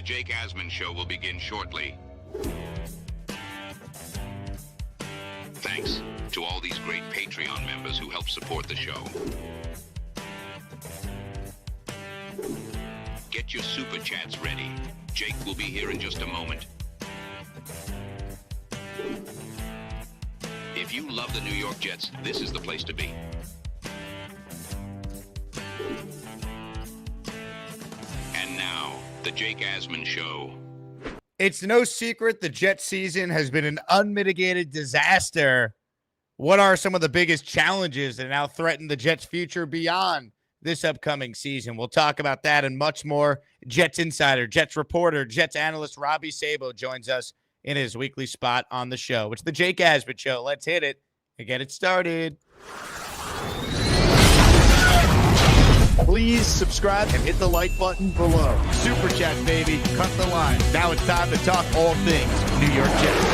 The Jake Asman Show will begin shortly. Thanks to all these great Patreon members who help support the show. Get your super chats ready. Jake will be here in just a moment. If you love the New York Jets, this is the place to be. And now, the Jake Asman Show. It's no secret the Jets season has been an unmitigated disaster. What are some of the biggest challenges that now threaten the Jets' future beyond this upcoming season? We'll talk about that and much more. Jets insider, Jets reporter, Jets analyst Robby Sabo joins us in his weekly spot on the show. It's the Jake Asman Show. Let's hit it and get it started. Please subscribe and hit the like button below. Super chat, baby. Cut the line. Now it's time to talk all things New York Jets.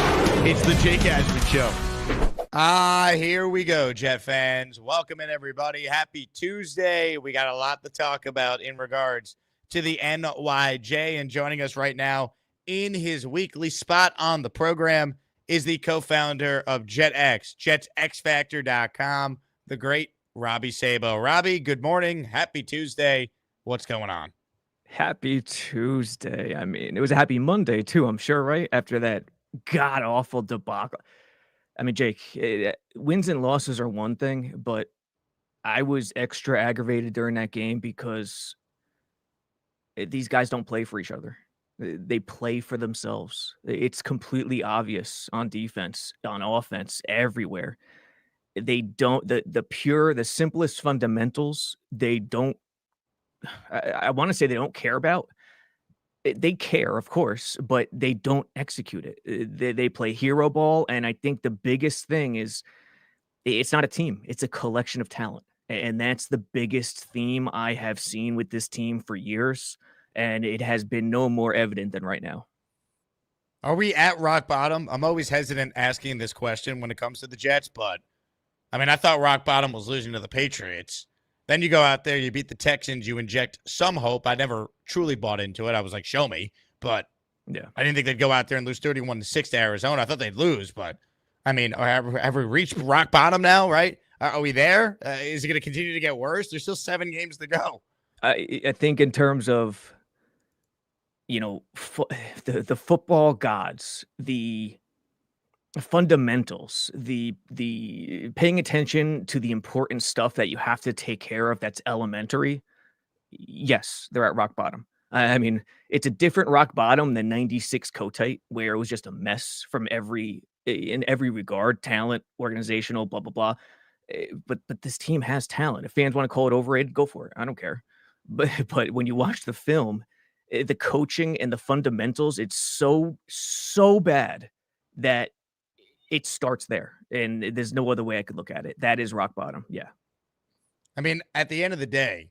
It's the Jake Asman Show. Here we go, Jet fans. Welcome in, everybody. Happy Tuesday. We got a lot to talk about in regards to the NYJ. And joining us right now in his weekly spot on the program is the co-founder of JetX, JetsXFactor.com, the great Robby Sabo. Robby, good morning. Happy Tuesday. What's going on? Happy Tuesday. I mean, it was a happy Monday too, I'm sure, right? After that god-awful debacle. I mean, Jake, wins and losses are one thing, but I was extra aggravated during that game because these guys don't play for each other. They play for themselves. It's completely obvious on defense, on offense, everywhere. They don't, the simplest fundamentals, they don't, I want to say they don't care about. They care, of course, but they don't execute it. They play hero ball, and I think the biggest thing is it's not a team. It's a collection of talent, and that's the biggest theme I have seen with this team for years, and it has been no more evident than right now. Are we at rock bottom? I'm always hesitant asking this question when it comes to the Jets, but I mean, I thought rock bottom was losing to the Patriots. Then you go out there, you beat the Texans, you inject some hope. I never truly bought into it. I was like, show me. But yeah, I didn't think they'd go out there and lose 31-6 to Arizona. I thought they'd lose, but I mean, have we reached rock bottom now, right? Are we there? Is it going to continue to get worse? There's still 7 games to go. I think in terms of, you know, the football gods, the fundamentals, the paying attention to the important stuff that you have to take care of that's elementary, yes, they're at rock bottom. I mean, it's a different rock bottom than 96 Kotite, where it was just a mess from in every regard, talent, organizational, blah, blah, blah. But this team has talent. If fans want to call it overrated, go for it. I don't care. But when you watch the film, the coaching and the fundamentals, it's so bad that it starts there, and there's no other way I could look at it. That is rock bottom. Yeah. I mean, at the end of the day,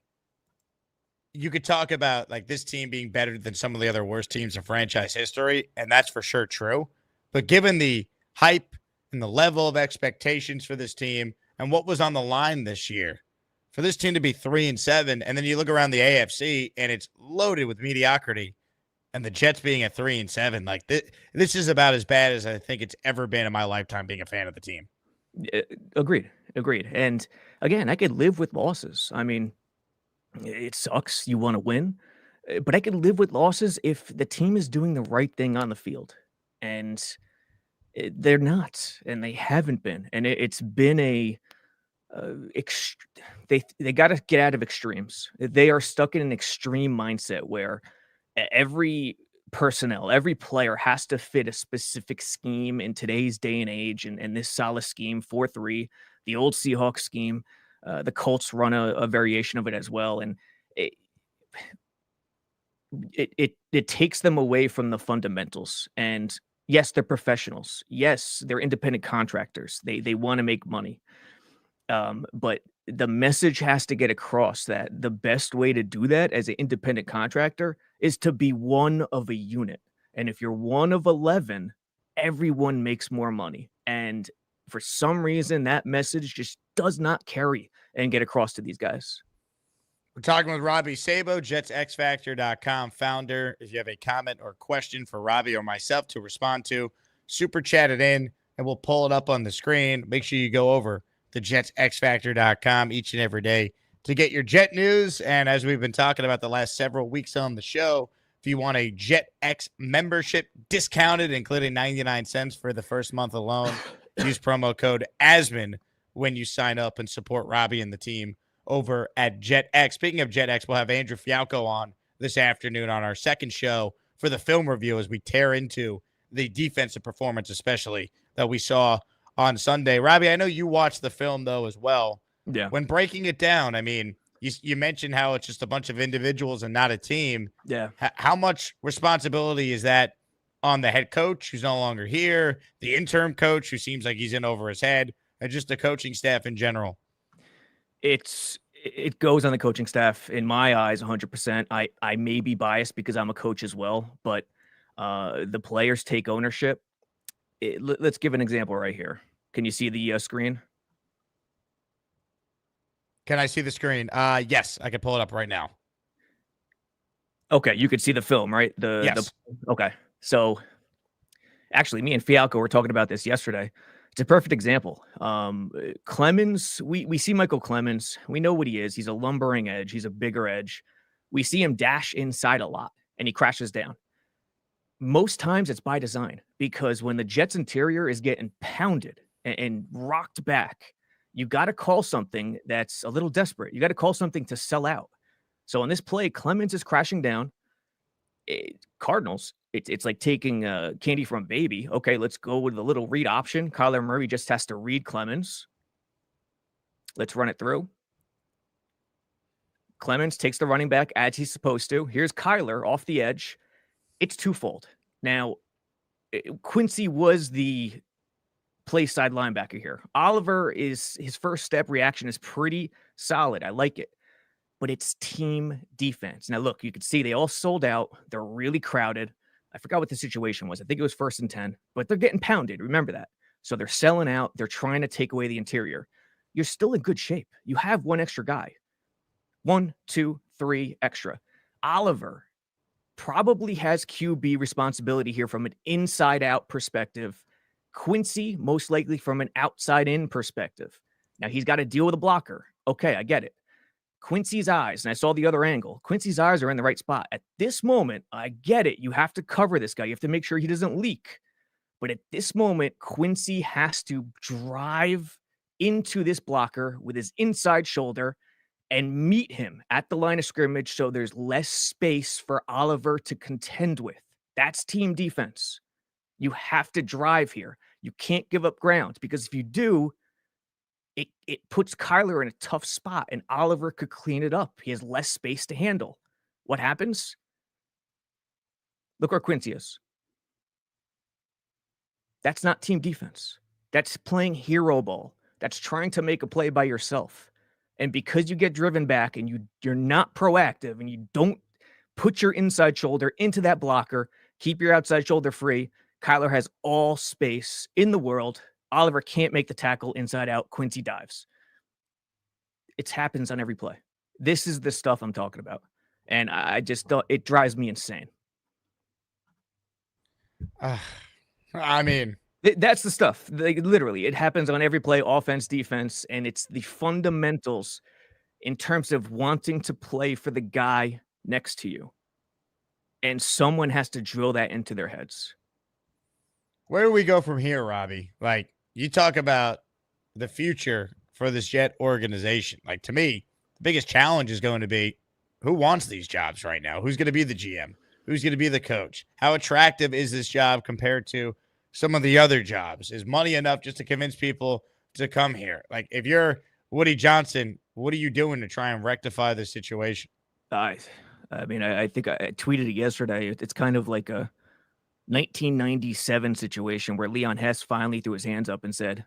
you could talk about like this team being better than some of the other worst teams in franchise history, and that's for sure true. But given the hype and the level of expectations for this team and what was on the line this year, for this team to be 3-7, and then you look around the AFC and it's loaded with mediocrity, and the Jets being at 3-7, like this is about as bad as I think it's ever been in my lifetime being a fan of the team. Agreed. And again, I could live with losses. I mean, it sucks. You want to win, but I could live with losses if the team is doing the right thing on the field, and they're not, and they haven't been. And it's been they got to get out of extremes. They are stuck in an extreme mindset where every personnel, every player has to fit a specific scheme in today's day and age. And this solid scheme, 4-3, the old Seahawks scheme, the Colts run a variation of it as well. And it takes them away from the fundamentals. And yes, they're professionals. Yes, they're independent contractors. They want to make money. But the message has to get across that the best way to do that as an independent contractor is to be one of a unit. And if you're one of 11, everyone makes more money. And for some reason, that message just does not carry and get across to these guys. We're talking with Robby Sabo, JetsXFactor.com founder. If you have a comment or question for Robby or myself to respond to, super chat it in, and we'll pull it up on the screen. Make sure you go over to JetsXFactor.com each and every day to get your Jet news. And as we've been talking about the last several weeks on the show, if you want a JetX membership discounted, including 99 cents for the first month alone, use promo code ASMAN when you sign up and support Robby and the team over at JetX. Speaking of JetX, we'll have Andrew Fialco on this afternoon on our second show for the film review as we tear into the defensive performance, especially that we saw on Sunday. Robby, I know you watched the film, though, as well. Yeah. When breaking it down, I mean, you mentioned how it's just a bunch of individuals and not a team. Yeah. How much responsibility is that on the head coach who's no longer here, the interim coach who seems like he's in over his head, and just the coaching staff in general? It goes on the coaching staff in my eyes 100%. I may be biased because I'm a coach as well, but the players take ownership. Let's give an example right here. Can you see the screen? Can I see the screen? Yes, I can pull it up right now. Okay, you could see the film, right? Yes. Okay. So actually, me and Fialco were talking about this yesterday. It's a perfect example. Clemens, we see Michael Clemens. We know what he is. He's a lumbering edge. He's a bigger edge. We see him dash inside a lot, and he crashes down. Most times it's by design because when the Jets interior is getting pounded and rocked back, you got to call something that's a little desperate. You got to call something to sell out. So on this play, Clemens is crashing down. Cardinals, it's like taking candy from a baby. Okay, let's go with the little read option. Kyler Murray just has to read Clemens. Let's run it through. Clemens takes the running back as he's supposed to. Here's Kyler off the edge. It's twofold. Now, Quincy was the play side linebacker here. Oliver is his first step reaction is pretty solid. I like it. But it's team defense. Now, look, you can see they all sold out. They're really crowded. I forgot what the situation was. I think it was 1st and 10, but they're getting pounded. Remember that. So they're selling out. They're trying to take away the interior. You're still in good shape. You have one extra guy. 1, 2, 3 extra. Oliver probably has QB responsibility here from an inside-out perspective. Quincy, most likely from an outside-in perspective. Now, he's got to deal with a blocker. Okay, I get it. Quincy's eyes, and I saw the other angle. Quincy's eyes are in the right spot. At this moment, I get it. You have to cover this guy. You have to make sure he doesn't leak. But at this moment, Quincy has to drive into this blocker with his inside shoulder and meet him at the line of scrimmage so there's less space for Oliver to contend with. That's team defense. You have to drive here. You can't give up ground because if you do, it puts Kyler in a tough spot and Oliver could clean it up. He has less space to handle. What happens? Look where Quincy is. That's not team defense. That's playing hero ball. That's trying to make a play by yourself. And because you get driven back and you're not proactive and you don't put your inside shoulder into that blocker, keep your outside shoulder free, Kyler has all space in the world. Oliver can't make the tackle inside out. Quincy dives. It happens on every play. This is the stuff I'm talking about. And I just don't, it drives me insane. I mean, that's the stuff. Literally, it happens on every play, offense, defense, and it's the fundamentals in terms of wanting to play for the guy next to you. And someone has to drill that into their heads. Where do we go from here, Robby? Like, you talk about the future for this Jet organization. Like, to me, the biggest challenge is going to be who wants these jobs right now? Who's going to be the GM? Who's going to be the coach? How attractive is this job compared to some of the other jobs? Is money enough just to convince people to come here? Like, if you're Woody Johnson, what are you doing to try and rectify this situation? I mean, I think I tweeted it yesterday. It's kind of like a 1997 situation where Leon Hess finally threw his hands up and said,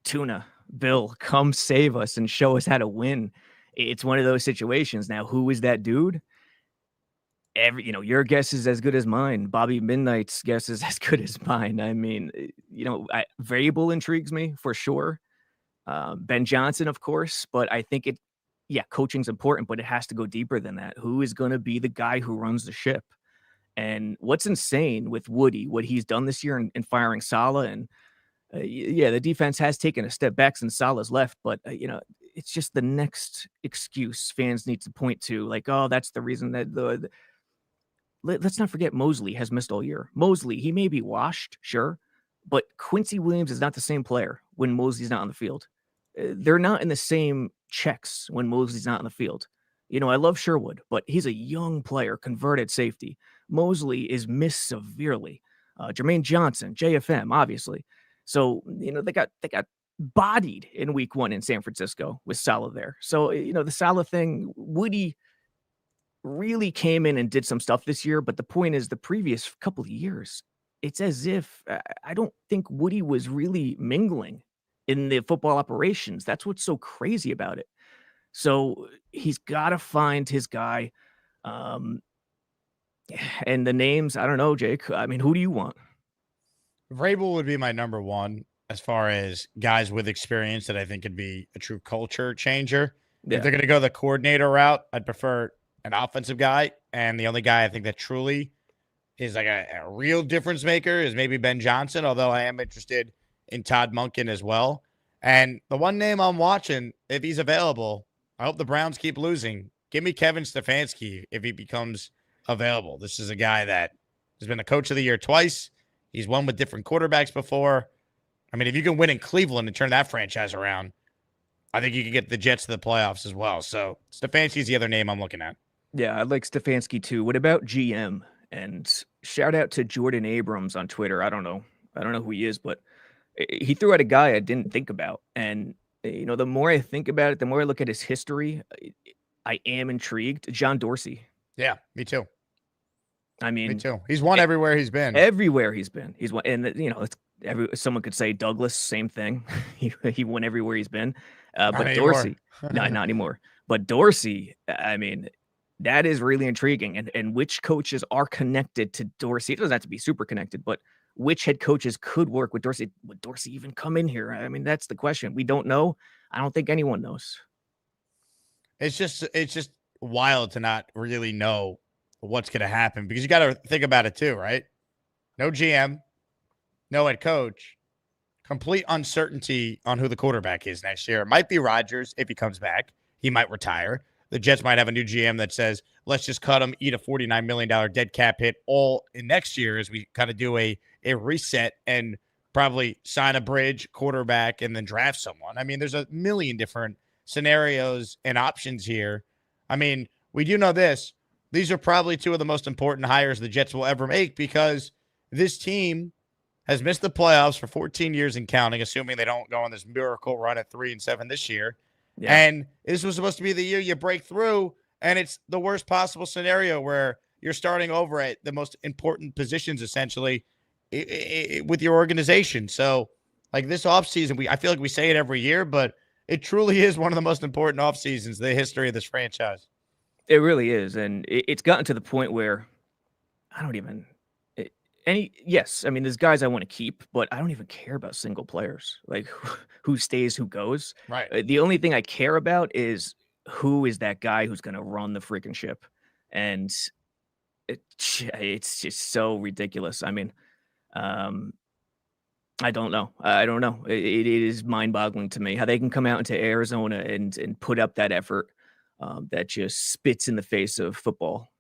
Tuna, Bill, come save us and show us how to win. It's one of those situations. Now, who is that dude? Your guess is as good as mine. Bobby Midnight's guess is as good as mine. I mean, Variable intrigues me for sure. Ben Johnson, of course, but I think yeah, coaching's important, but it has to go deeper than that. Who is going to be the guy who runs the ship? And what's insane with Woody, what he's done this year in firing Saleh, and yeah, the defense has taken a step back since Saleh's left, but it's just the next excuse fans need to point to, like, oh, that's the reason that let's not forget Mosley has missed all year. Mosley, he may be washed, sure, but Quincy Williams is not the same player when Mosley's not on the field. They're not in the same checks when Mosley's not on the field. I love Sherwood, but he's a young player, converted safety. Mosley is missed severely. Jermaine Johnson, JFM, obviously. So, they got bodied in week 1 in San Francisco with Saleh there. So, the Saleh thing, Woody really came in and did some stuff this year, but the point is the previous couple of years, it's as if I don't think Woody was really mingling in the football operations. That's what's so crazy about it. So he's got to find his guy. And the names, I don't know, Jake. I mean, who do you want? Vrabel would be my number one as far as guys with experience that I think could be a true culture changer. Yeah. If they're going to go the coordinator route, I'd prefer an offensive guy. And the only guy I think that truly is like a real difference maker is maybe Ben Johnson, although I am interested in Todd Monken as well. And the one name I'm watching, if he's available, I hope the Browns keep losing. Give me Kevin Stefanski if he becomes available. This is a guy that has been the coach of the year twice. He's won with different quarterbacks before. I mean, if you can win in Cleveland and turn that franchise around, I think you can get the Jets to the playoffs as well. So Stefanski's the other name I'm looking at. Yeah, I like Stefanski too. What about GM? And shout out to Jordan Abrams on Twitter. I don't know who he is, but he threw out a guy I didn't think about. And, the more I think about it, the more I look at his history, I am intrigued. John Dorsey. Yeah, me too. I mean, me too. He's won everywhere he's been. Everywhere he's been. He's won. And, someone could say Douglas, same thing. He won everywhere he's been. But Dorsey, no, not anymore. But Dorsey, I mean, that is really intriguing. And which coaches are connected to Dorsey? It doesn't have to be super connected, but which head coaches could work with Dorsey? Would Dorsey even come in here? I mean, that's the question. We don't know. I don't think anyone knows. It's just wild to not really know what's going to happen because you got to think about it too, right? No GM, no head coach, complete uncertainty on who the quarterback is next year. It might be Rodgers if he comes back. He might retire. The Jets might have a new GM that says, let's just cut him, eat a $49 million dead cap hit all in next year as we kind of do a reset and probably sign a bridge quarterback and then draft someone. I mean, there's a million different scenarios and options here. I mean, we do know this. These are probably two of the most important hires the Jets will ever make because this team has missed the playoffs for 14 years and counting, assuming they don't go on this miracle run at 3-7 this year. Yeah. And this was supposed to be the year you break through, and it's the worst possible scenario where you're starting over at the most important positions, essentially, with your organization. So, like this offseason, I feel like we say it every year, but it truly is one of the most important off seasons in the history of this franchise. It really is, and it's gotten to the point where I don't even yes, I mean, there's guys I want to keep, but I don't even care about single players, like who stays, who goes. Right. The only thing I care about is who is that guy who's going to run the freaking ship, and it's just so ridiculous. I mean, I don't know. It is mind-boggling to me how they can come out into Arizona and put up that effort that just spits in the face of football.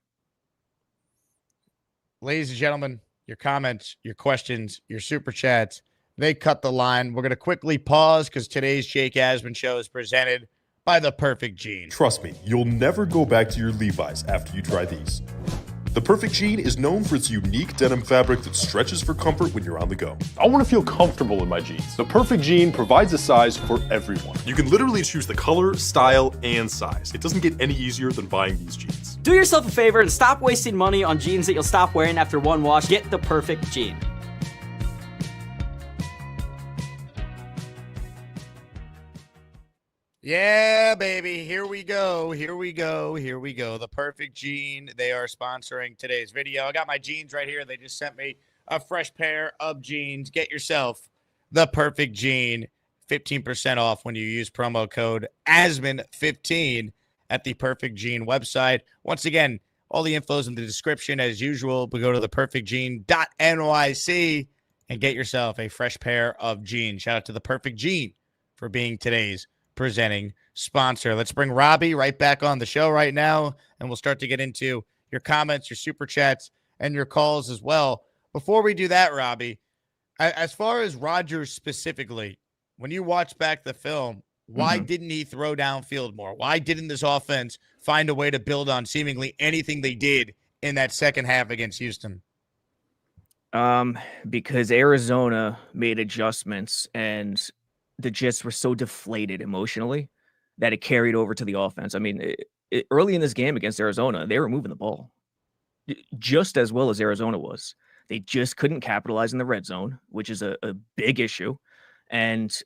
Ladies and gentlemen, your comments, your questions, your super chats, they cut the line. We're going to quickly pause because today's Jake Asman show is presented by The Perfect Gene. Trust me, you'll never go back to your Levi's after you try these. The Perfect Gene is known for its unique denim fabric that stretches for comfort when you're on the go. I want to feel comfortable in my jeans. The Perfect Gene provides a size for everyone. You can literally choose the color, style, and size. It doesn't get any easier than buying these jeans. Do yourself a favor and stop wasting money on jeans that you'll stop wearing after one wash. Get the Perfect Gene. Yeah, baby. Here we go. The Perfect Gene. They are sponsoring today's video. I got my jeans right here. They just sent me a fresh pair of jeans. Get yourself the Perfect Gene. 15% off when you use promo code ASMAN15 at the Perfect Gene website. Once again, all the info is in the description as usual, but go to theperfectgene.nyc and get yourself a fresh pair of jeans. Shout out to the Perfect Gene for being today's presenting sponsor. Let's bring Robby right back on the show right now, and we'll start to get into your comments, your super chats, and your calls as well. Before we do that, Robby, as far as Rodgers specifically, when you watch back the film, why didn't he throw downfield more? Why didn't this offense find a way to build on seemingly anything they did in that second half against Houston? Because Arizona made adjustments and the Jets were so deflated emotionally that it carried over to the offense. I mean, early in this game against Arizona, they were moving the ball just as well as Arizona was. They just couldn't capitalize in the red zone, which is a big issue. And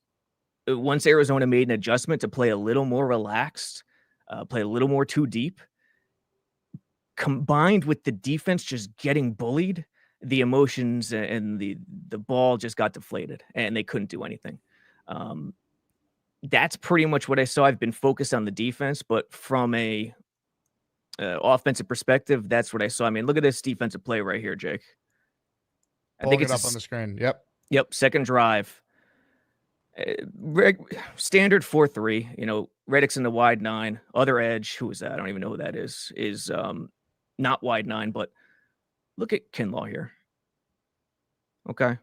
once Arizona made an adjustment to play a little more relaxed, play a little more too deep, combined with the defense just getting bullied, the emotions and the ball just got deflated and they couldn't do anything. That's pretty much what I saw. I've been focused on the defense, but from a offensive perspective, that's what I saw. I mean, look at this defensive play right here, Jake. I think it's up on the screen. Yep. Second drive. Standard 4-3, you know, Reddick's in the wide 9, other edge. Who is that? I don't even know who that is not wide 9, but look at Kinlaw here. Okay.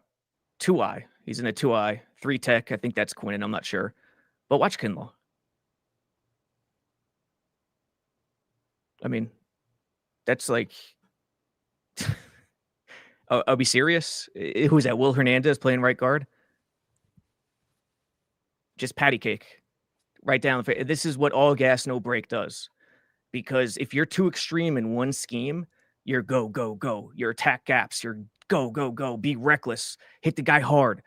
2-eye. He's in a 2-eye, 3 tech. I think that's Quinn. I'm not sure, but watch Kinlaw. I mean, that's like, I'll be serious. Who's that? Will Hernandez playing right guard? Just patty cake right down the face. This is what all gas, no break does. Because if you're too extreme in one scheme, you're go, go, go. Your attack gaps, you're go, go, go. Be reckless. Hit the guy hard.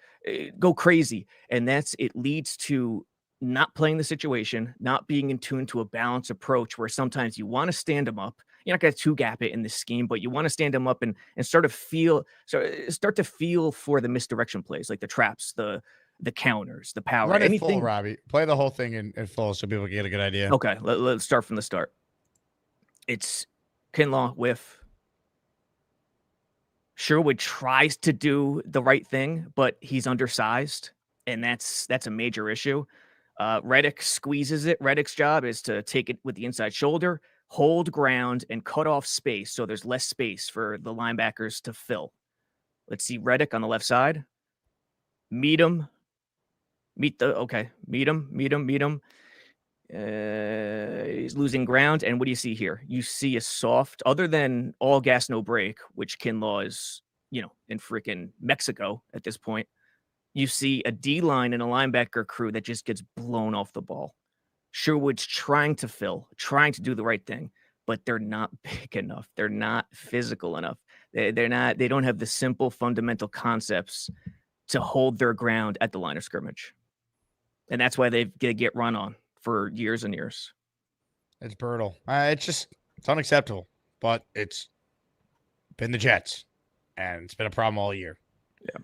Go crazy. And it leads to not playing the situation, not being in tune to a balanced approach where sometimes you want to stand them up. You're not going to two-gap it in this scheme, but you want to stand them up and start to feel for the misdirection plays, like the traps, the counters, the power. Run it anything. full, Robby. Play the whole thing in full so people get a good idea. Okay, let's start from the start. It's Kinlaw whiff. Sherwood tries to do the right thing, but he's undersized, and that's a major issue. Reddick squeezes it. Reddick's job is to take it with the inside shoulder, hold ground, and cut off space so there's less space for the linebackers to fill. Let's see Reddick on the left side. Meet him. Meet him. He's losing ground. And what do you see here? You see a soft, other than all gas, no break, which Kinlaw is, in freaking Mexico at this point. You see a D-line and a linebacker crew that just gets blown off the ball. Sherwood's trying to fill, trying to do the right thing, but they're not big enough. They're not physical enough. They don't have the simple fundamental concepts to hold their ground at the line of scrimmage. And that's why they get run on for years and years. It's brutal. It's unacceptable, but it's been the Jets, and it's been a problem all year. Yeah.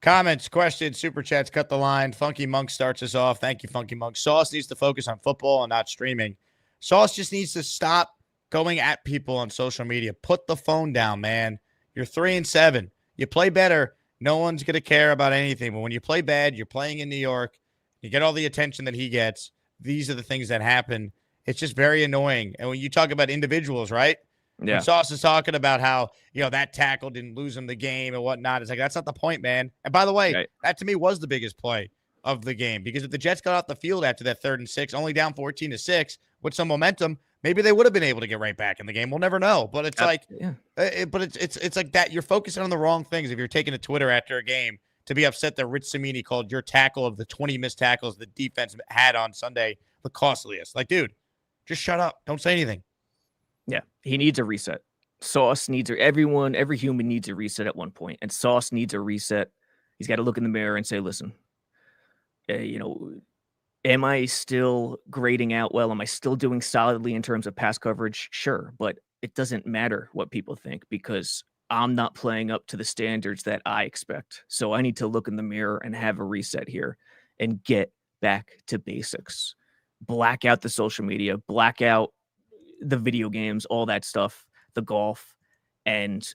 Comments, questions, super chats, cut the line. Funky Monk starts us off. Thank you, Funky Monk. Sauce needs to focus on football and not streaming. Sauce just needs to stop going at people on social media. Put the phone down, man. You're 3-7. You play better, no one's going to care about anything. But when you play bad, you're playing in New York, you get all the attention that he gets. These are the things that happen. It's just very annoying. And when you talk about individuals, right? Yeah. When Sauce is talking about how, that tackle didn't lose him the game and whatnot. It's like, that's not the point, man. And by the way, right. That to me was the biggest play of the game, because if the Jets got off the field after that 3rd and 6, only down 14-6 with some momentum, maybe they would have been able to get right back in the game. We'll never know. But it's it's like that. You're focusing on the wrong things. If you're taking to Twitter after a game to be upset that Rich Cimini called your tackle of the 20 missed tackles the defense had on Sunday the costliest. Like, dude, just shut up. Don't say anything. Yeah, he needs a reset. Sauce needs every human needs a reset at one point, and Sauce needs a reset. He's got to look in the mirror and say, listen, am I still grading out well? Am I still doing solidly in terms of pass coverage? Sure, but it doesn't matter what people think, because I'm not playing up to the standards that I expect. So I need to look in the mirror and have a reset here. and get back to basics. Black out the social media, black out the video games, all that stuff, the golf, and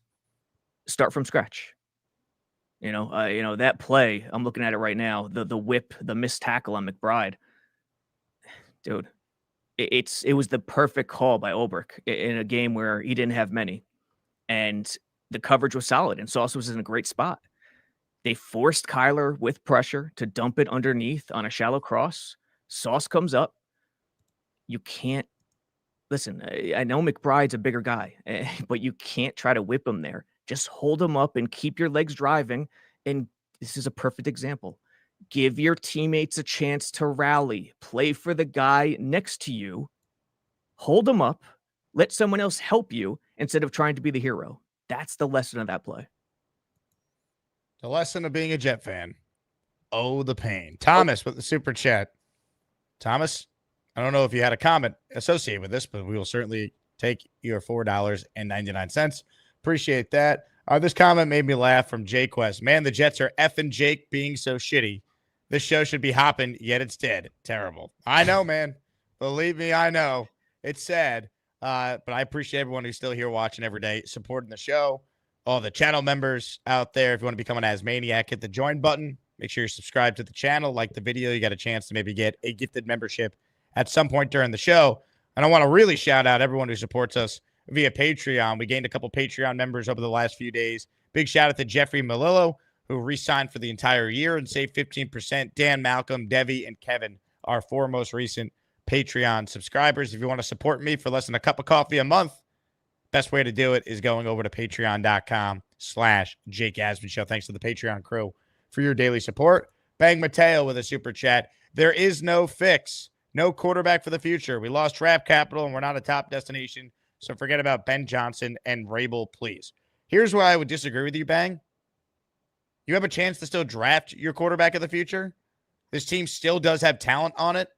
start from scratch. That play, I'm looking at it right now, the whip, the missed tackle on McBride. Dude, it was the perfect call by Ulbrich in a game where he didn't have many. And the coverage was solid, and Sauce was in a great spot. They forced Kyler with pressure to dump it underneath on a shallow cross. Sauce comes up. You can't listen. I know McBride's a bigger guy, but you can't try to whip him there. Just hold him up and keep your legs driving. And this is a perfect example. Give your teammates a chance to rally. Play for the guy next to you. Hold him up. Let someone else help you instead of trying to be the hero. That's the lesson of that play. The lesson of being a Jet fan. Oh, the pain. Thomas with the super chat. Thomas, I don't know if you had a comment associated with this, but we will certainly take your $4.99. Appreciate that. This comment made me laugh from Jake Asman. Man, the Jets are effing Jake being so shitty. This show should be hopping, yet it's dead. Terrible. I know, man. Believe me, I know. It's sad. But I appreciate everyone who's still here watching every day, supporting the show. All the channel members out there, if you want to become an Asmaniac, hit the join button. Make sure you're subscribed to the channel, like the video. You got a chance to maybe get a gifted membership at some point during the show. And I want to really shout out everyone who supports us via Patreon. We gained a couple Patreon members over the last few days. Big shout out to Jeffrey Malillo, who re-signed for the entire year and saved 15%. Dan, Malcolm, Devi, and Kevin, our four most recent Patreon subscribers. If you want to support me for less than a cup of coffee a month, best way to do it is going over to patreon.com/Jake Asman Show. Thanks to the Patreon crew for your daily support. Bang Mateo with a super chat. There is no fix. No quarterback for the future. We lost draft capital and we're not a top destination. So forget about Ben Johnson and Rabel, please. Here's where I would disagree with you, Bang. You have a chance to still draft your quarterback of the future. This team still does have talent on it.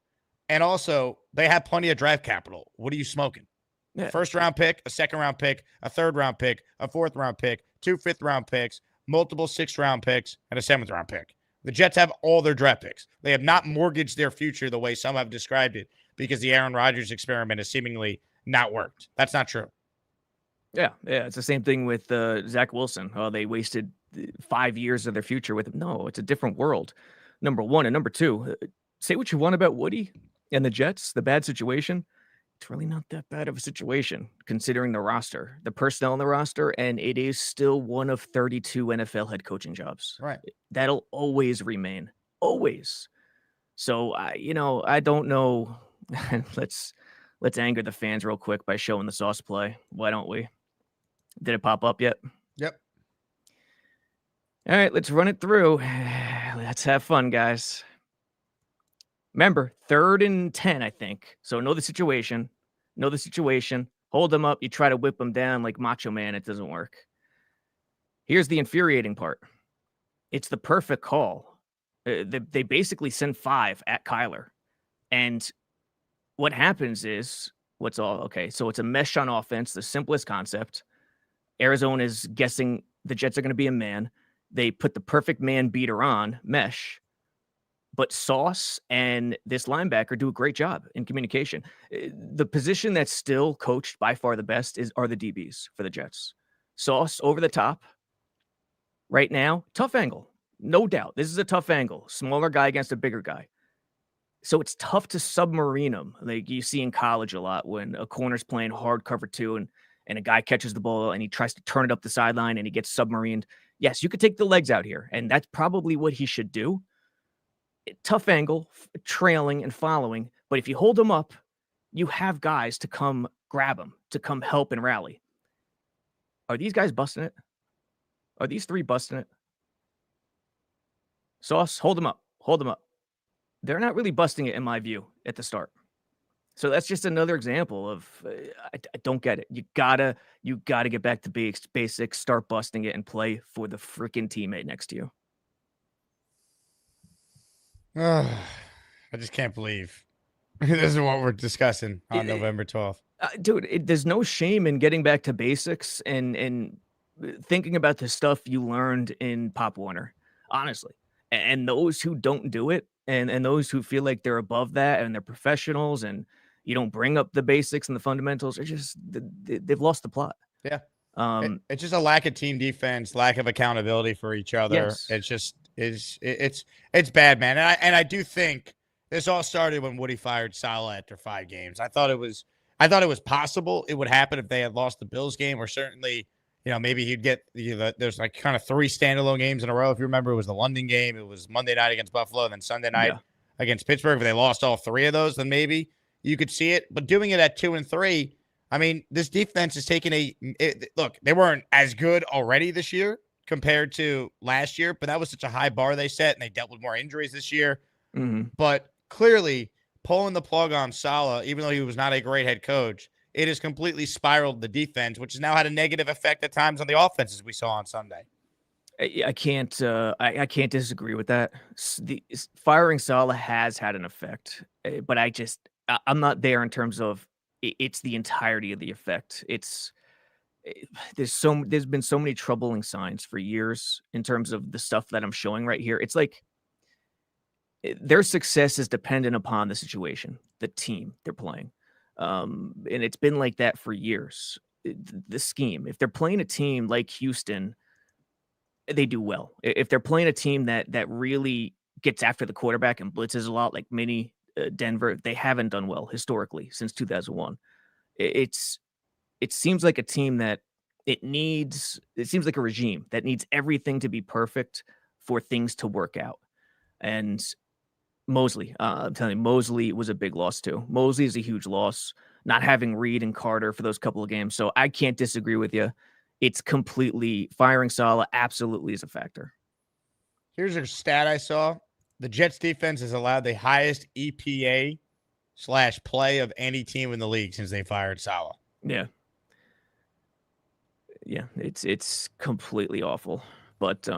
And also, they have plenty of draft capital. What are you smoking? Yeah. First round pick, a second round pick, a third round pick, a fourth round pick, 2 fifth round picks, multiple 6th round picks, and a 7th round pick. The Jets have all their draft picks. They have not mortgaged their future the way some have described it because the Aaron Rodgers experiment has seemingly not worked. That's not true. Yeah. It's the same thing with Zach Wilson. Oh, they wasted 5 years of their future with him. No, it's a different world, number one. And number two, say what you want about Woody and the Jets, the bad situation. It's really not that bad of a situation considering the roster, the personnel on the roster, and it is still one of 32 NFL head coaching jobs. Right. That'll always remain. Always. So, I don't know. Let's anger the fans real quick by showing the Sauce play. Why don't we? Did it pop up yet? Yep. All right, let's run it through. Let's have fun, guys. Remember, 3rd and 10, I think. So know the situation. Hold them up. You try to whip them down like Macho Man. It doesn't work. Here's the infuriating part. It's the perfect call. They basically send 5 at Kyler. And what happens is, so it's a mesh on offense, the simplest concept. Arizona is guessing the Jets are going to be a man. They put the perfect man beater on, mesh. But Sauce and this linebacker do a great job in communication. The position that's still coached by far the best are the DBs for the Jets. Sauce over the top. Right now, tough angle. No doubt. This is a tough angle. Smaller guy against a bigger guy. So it's tough to submarine them. Like you see in college a lot when a corner's playing hard cover 2 and a guy catches the ball and he tries to turn it up the sideline and he gets submarined. Yes, you could take the legs out here, and that's probably what he should do. Tough angle, trailing and following. But if you hold them up, you have guys to come grab them, to come help and rally. Are these guys busting it? Are these 3 busting it? Sauce, hold them up. Hold them up. They're not really busting it, in my view, at the start. So that's just another example of I don't get it. You gotta get back to basics, start busting it, and play for the freaking teammate next to you. I just can't believe this is what we're discussing on November 12th. Dude, there's no shame in getting back to basics and thinking about the stuff you learned in Pop Warner, honestly. And those who don't do it, And those who feel like they're above that and they're professionals and you don't bring up the basics and the fundamentals are just they've lost the plot. Yeah. Um, It's just a lack of team defense, lack of accountability for each other. Yes. It's just it's bad, man. And I do think this all started when Woody fired Saleh after 5 games. I thought it was possible it would happen if they had lost the Bills game, or certainly, maybe he'd get there's like kind of 3 standalone games in a row. If you remember, it was the London game, it was Monday night against Buffalo, and then Sunday night against Pittsburgh. If they lost all 3 of those, then maybe you could see it. But doing it at 2 and 3, I mean, this defense is taking look, they weren't as good already this year compared to last year, but that was such a high bar they set, and they dealt with more injuries this year. Mm-hmm. But clearly, pulling the plug on Saleh, even though he was not a great head coach, it has completely spiraled the defense, which has now had a negative effect at times on the offenses we saw on Sunday. I can't disagree with that. Firing Saleh has had an effect, but I'm not there in terms of it's the entirety of the effect. There's been so many troubling signs for years in terms of the stuff that I'm showing right here. It's like their success is dependent upon the situation, the team they're playing. And it's been like that for years. The scheme, if they're playing a team like Houston, they do well. If they're playing a team that really gets after the quarterback and blitzes a lot, like mini Denver, they haven't done well historically since 2001. It seems like a team that it seems like a regime that needs everything to be perfect for things to work out. And Mosley, I'm telling you, Mosley was a big loss too. Mosley is a huge loss, not having Reed and Carter for those couple of games. So I can't disagree with you. It's completely firing Saleh absolutely is a factor. Here's a stat I saw. The Jets defense has allowed the highest EPA/play of any team in the league since they fired Saleh. Yeah. Yeah, it's completely awful. But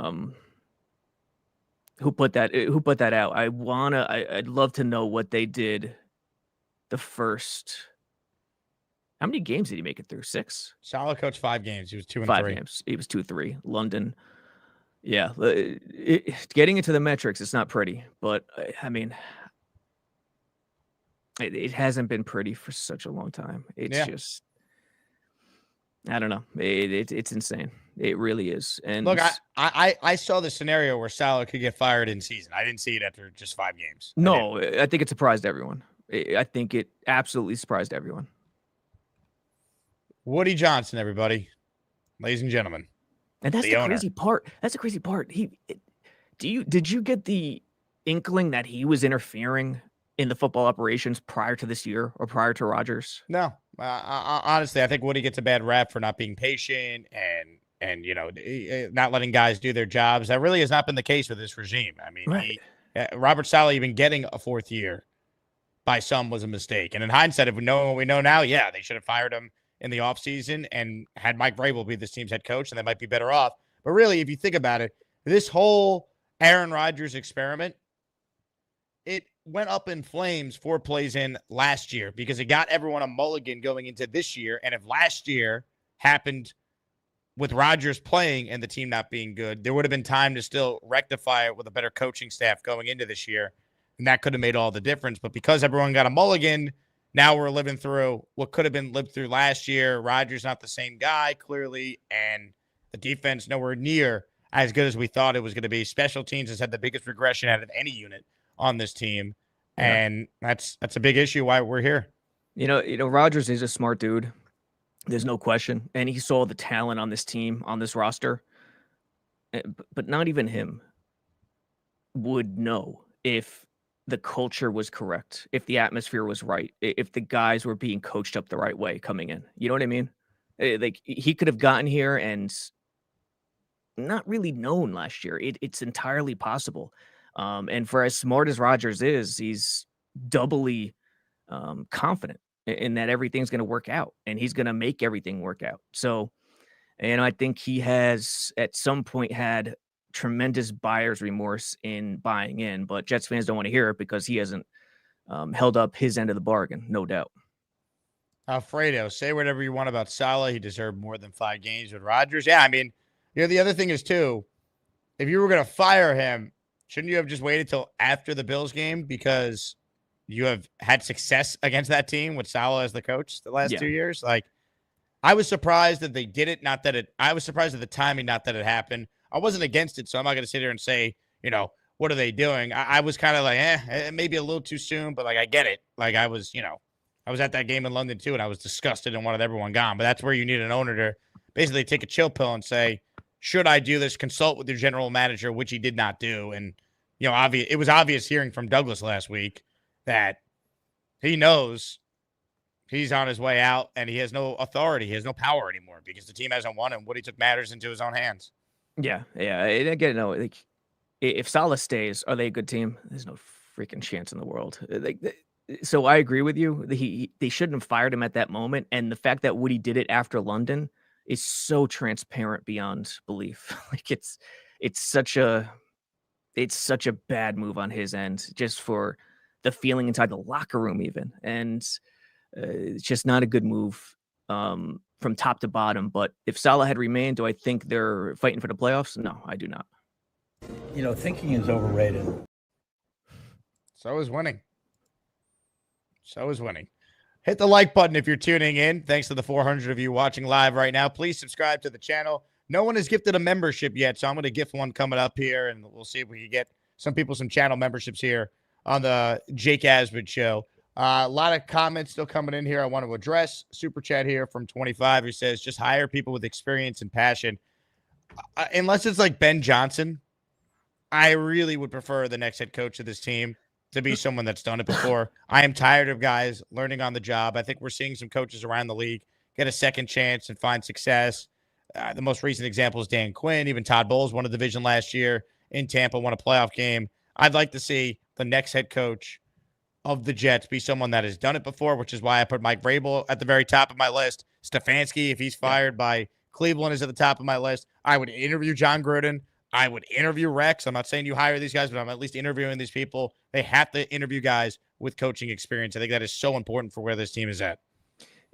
who put that out? I'd love to know what they did the first. How many games did he make it through? 6? Saleh coached 5 games. He was 2 and 5 3. games. He was 2-3. London. Yeah, getting into the metrics, it's not pretty, but I mean, it hasn't been pretty for such a long time. It's just, I don't know. It's insane. It really is. And look, I saw the scenario where Saleh could get fired in season. I didn't see it after just 5 games. No, I think it surprised everyone. I think it absolutely surprised everyone. Woody Johnson, everybody, ladies and gentlemen. And that's the crazy part. That's the crazy part. Did you get the inkling that he was interfering in the football operations prior to this year or prior to Rodgers? No, honestly, I think Woody gets a bad rap for not being patient and not letting guys do their jobs. That really has not been the case with this regime. I mean, Robert Saleh even getting a 4th year by some was a mistake. And in hindsight, if we know what we know now, yeah, they should have fired him in the offseason and had Mike Vrabel be this team's head coach, and they might be better off. But really, if you think about it, this whole Aaron Rodgers experiment, it went up in flames 4 plays in last year because it got everyone a mulligan going into this year. And if last year happened with Rodgers playing and the team not being good, there would have been time to still rectify it with a better coaching staff going into this year. And that could have made all the difference. But because everyone got a mulligan, now we're living through what could have been lived through last year. Rodgers not the same guy, clearly, and the defense nowhere near as good as we thought it was going to be. Special teams has had the biggest regression out of any unit on this team, and that's a big issue why we're here. Rodgers is a smart dude. There's no question, and he saw the talent on this team, on this roster, but not even him would know if the culture was correct, if the atmosphere was right, if the guys were being coached up the right way coming in. You know what I mean? Like he could have gotten here and not really known last year. It's entirely possible. And for as smart as Rodgers is, he's doubly confident in that everything's going to work out and he's going to make everything work out. So, I think he has at some point had tremendous buyer's remorse in buying in, but Jets fans don't want to hear it because he hasn't held up his end of the bargain, no doubt. Alfredo, say whatever you want about Saleh. He deserved more than 5 games with Rodgers. Yeah, I mean, the other thing is, too, if you were going to fire him, Shouldn't you have just waited till after the Bills game because you have had success against that team with Salo as the coach the last 2 years? Like, I was surprised that they did it. I was surprised at the timing, not that it happened. I wasn't against it, so I'm not going to sit here and say, what are they doing? I was kind of like, maybe a little too soon, but like, I get it. Like, I was at that game in London too, and I was disgusted and wanted everyone gone. But that's where you need an owner to basically take a chill pill and say, should I do this? Consult with your general manager, which he did not do. And, it was obvious hearing from Douglas last week that he knows he's on his way out and he has no authority. He has no power anymore because the team hasn't won and Woody took matters into his own hands. Yeah. And again, no, like, if Salah stays, are they a good team? There's no freaking chance in the world. So I agree with you. They shouldn't have fired him at that moment. And the fact that Woody did it after London is so transparent beyond belief. Like, it's such a bad move on his end, just for the feeling inside the locker room even. And it's just not a good move from top to bottom. But if Salah had remained, do I think they're fighting for the playoffs? No, I do not. Thinking is overrated. So is winning. Hit the like button if you're tuning in. Thanks to the 400 of you watching live right now. Please subscribe to the channel. No one has gifted a membership yet, so I'm going to gift one coming up here, and we'll see if we can get some people some channel memberships here on the Jake Asman Show. A lot of comments still coming in here I want to address. Super chat here from 25 who says, just hire people with experience and passion. Unless it's like Ben Johnson, I really would prefer the next head coach of this team to be someone that's done it before. I am tired of guys learning on the job. I think we're seeing some coaches around the league get a second chance and find success. The most recent example is Dan Quinn. Even Todd Bowles won a division last year in Tampa, won a playoff game. I'd like to see the next head coach of the Jets be someone that has done it before, which is why I put Mike Vrabel at the very top of my list. Stefanski, if he's fired by Cleveland, is at the top of my list. I would interview John Gruden. I would interview Rex. I'm not saying you hire these guys, but I'm at least interviewing these people. They have to interview guys with coaching experience. I think that is so important for where this team is at.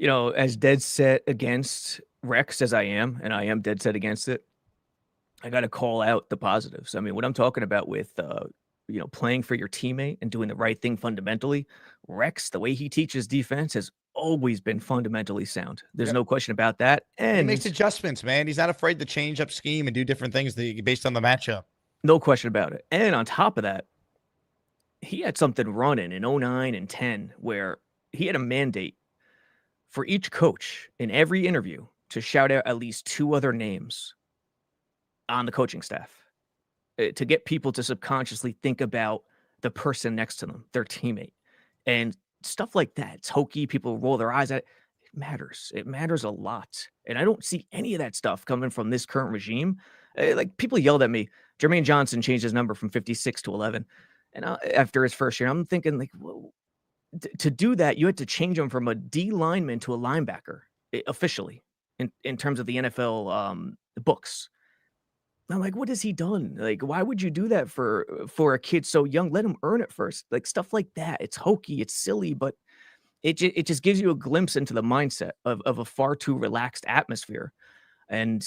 As dead set against Rex as I am, and I am dead set against it, I got to call out the positives. I mean, what I'm talking about with, playing for your teammate and doing the right thing fundamentally, Rex, the way he teaches defense has always been fundamentally sound. There's no question about that. And he makes adjustments, man. He's not afraid to change up scheme and do different things based on the matchup. No question about it. And on top of that, he had something running in 09 and 10 where he had a mandate for each coach in every interview to shout out at least 2 other names on the coaching staff to get people to subconsciously think about the person next to them, their teammate. And stuff like that. It's hokey. People roll their eyes at it. It matters. It matters a lot. And I don't see any of that stuff coming from this current regime. Like, people yelled at me. Jermaine Johnson changed his number from 56 to 11. And after his first year, I'm thinking, like, whoa, to do that, you had to change him from a D lineman to a linebacker officially in terms of the NFL books. I'm like, what has he done? Like, why would you do that for a kid so young? Let him earn it first. Like, stuff like that. It's hokey. It's silly, but it just gives you a glimpse into the mindset of a far too relaxed atmosphere. And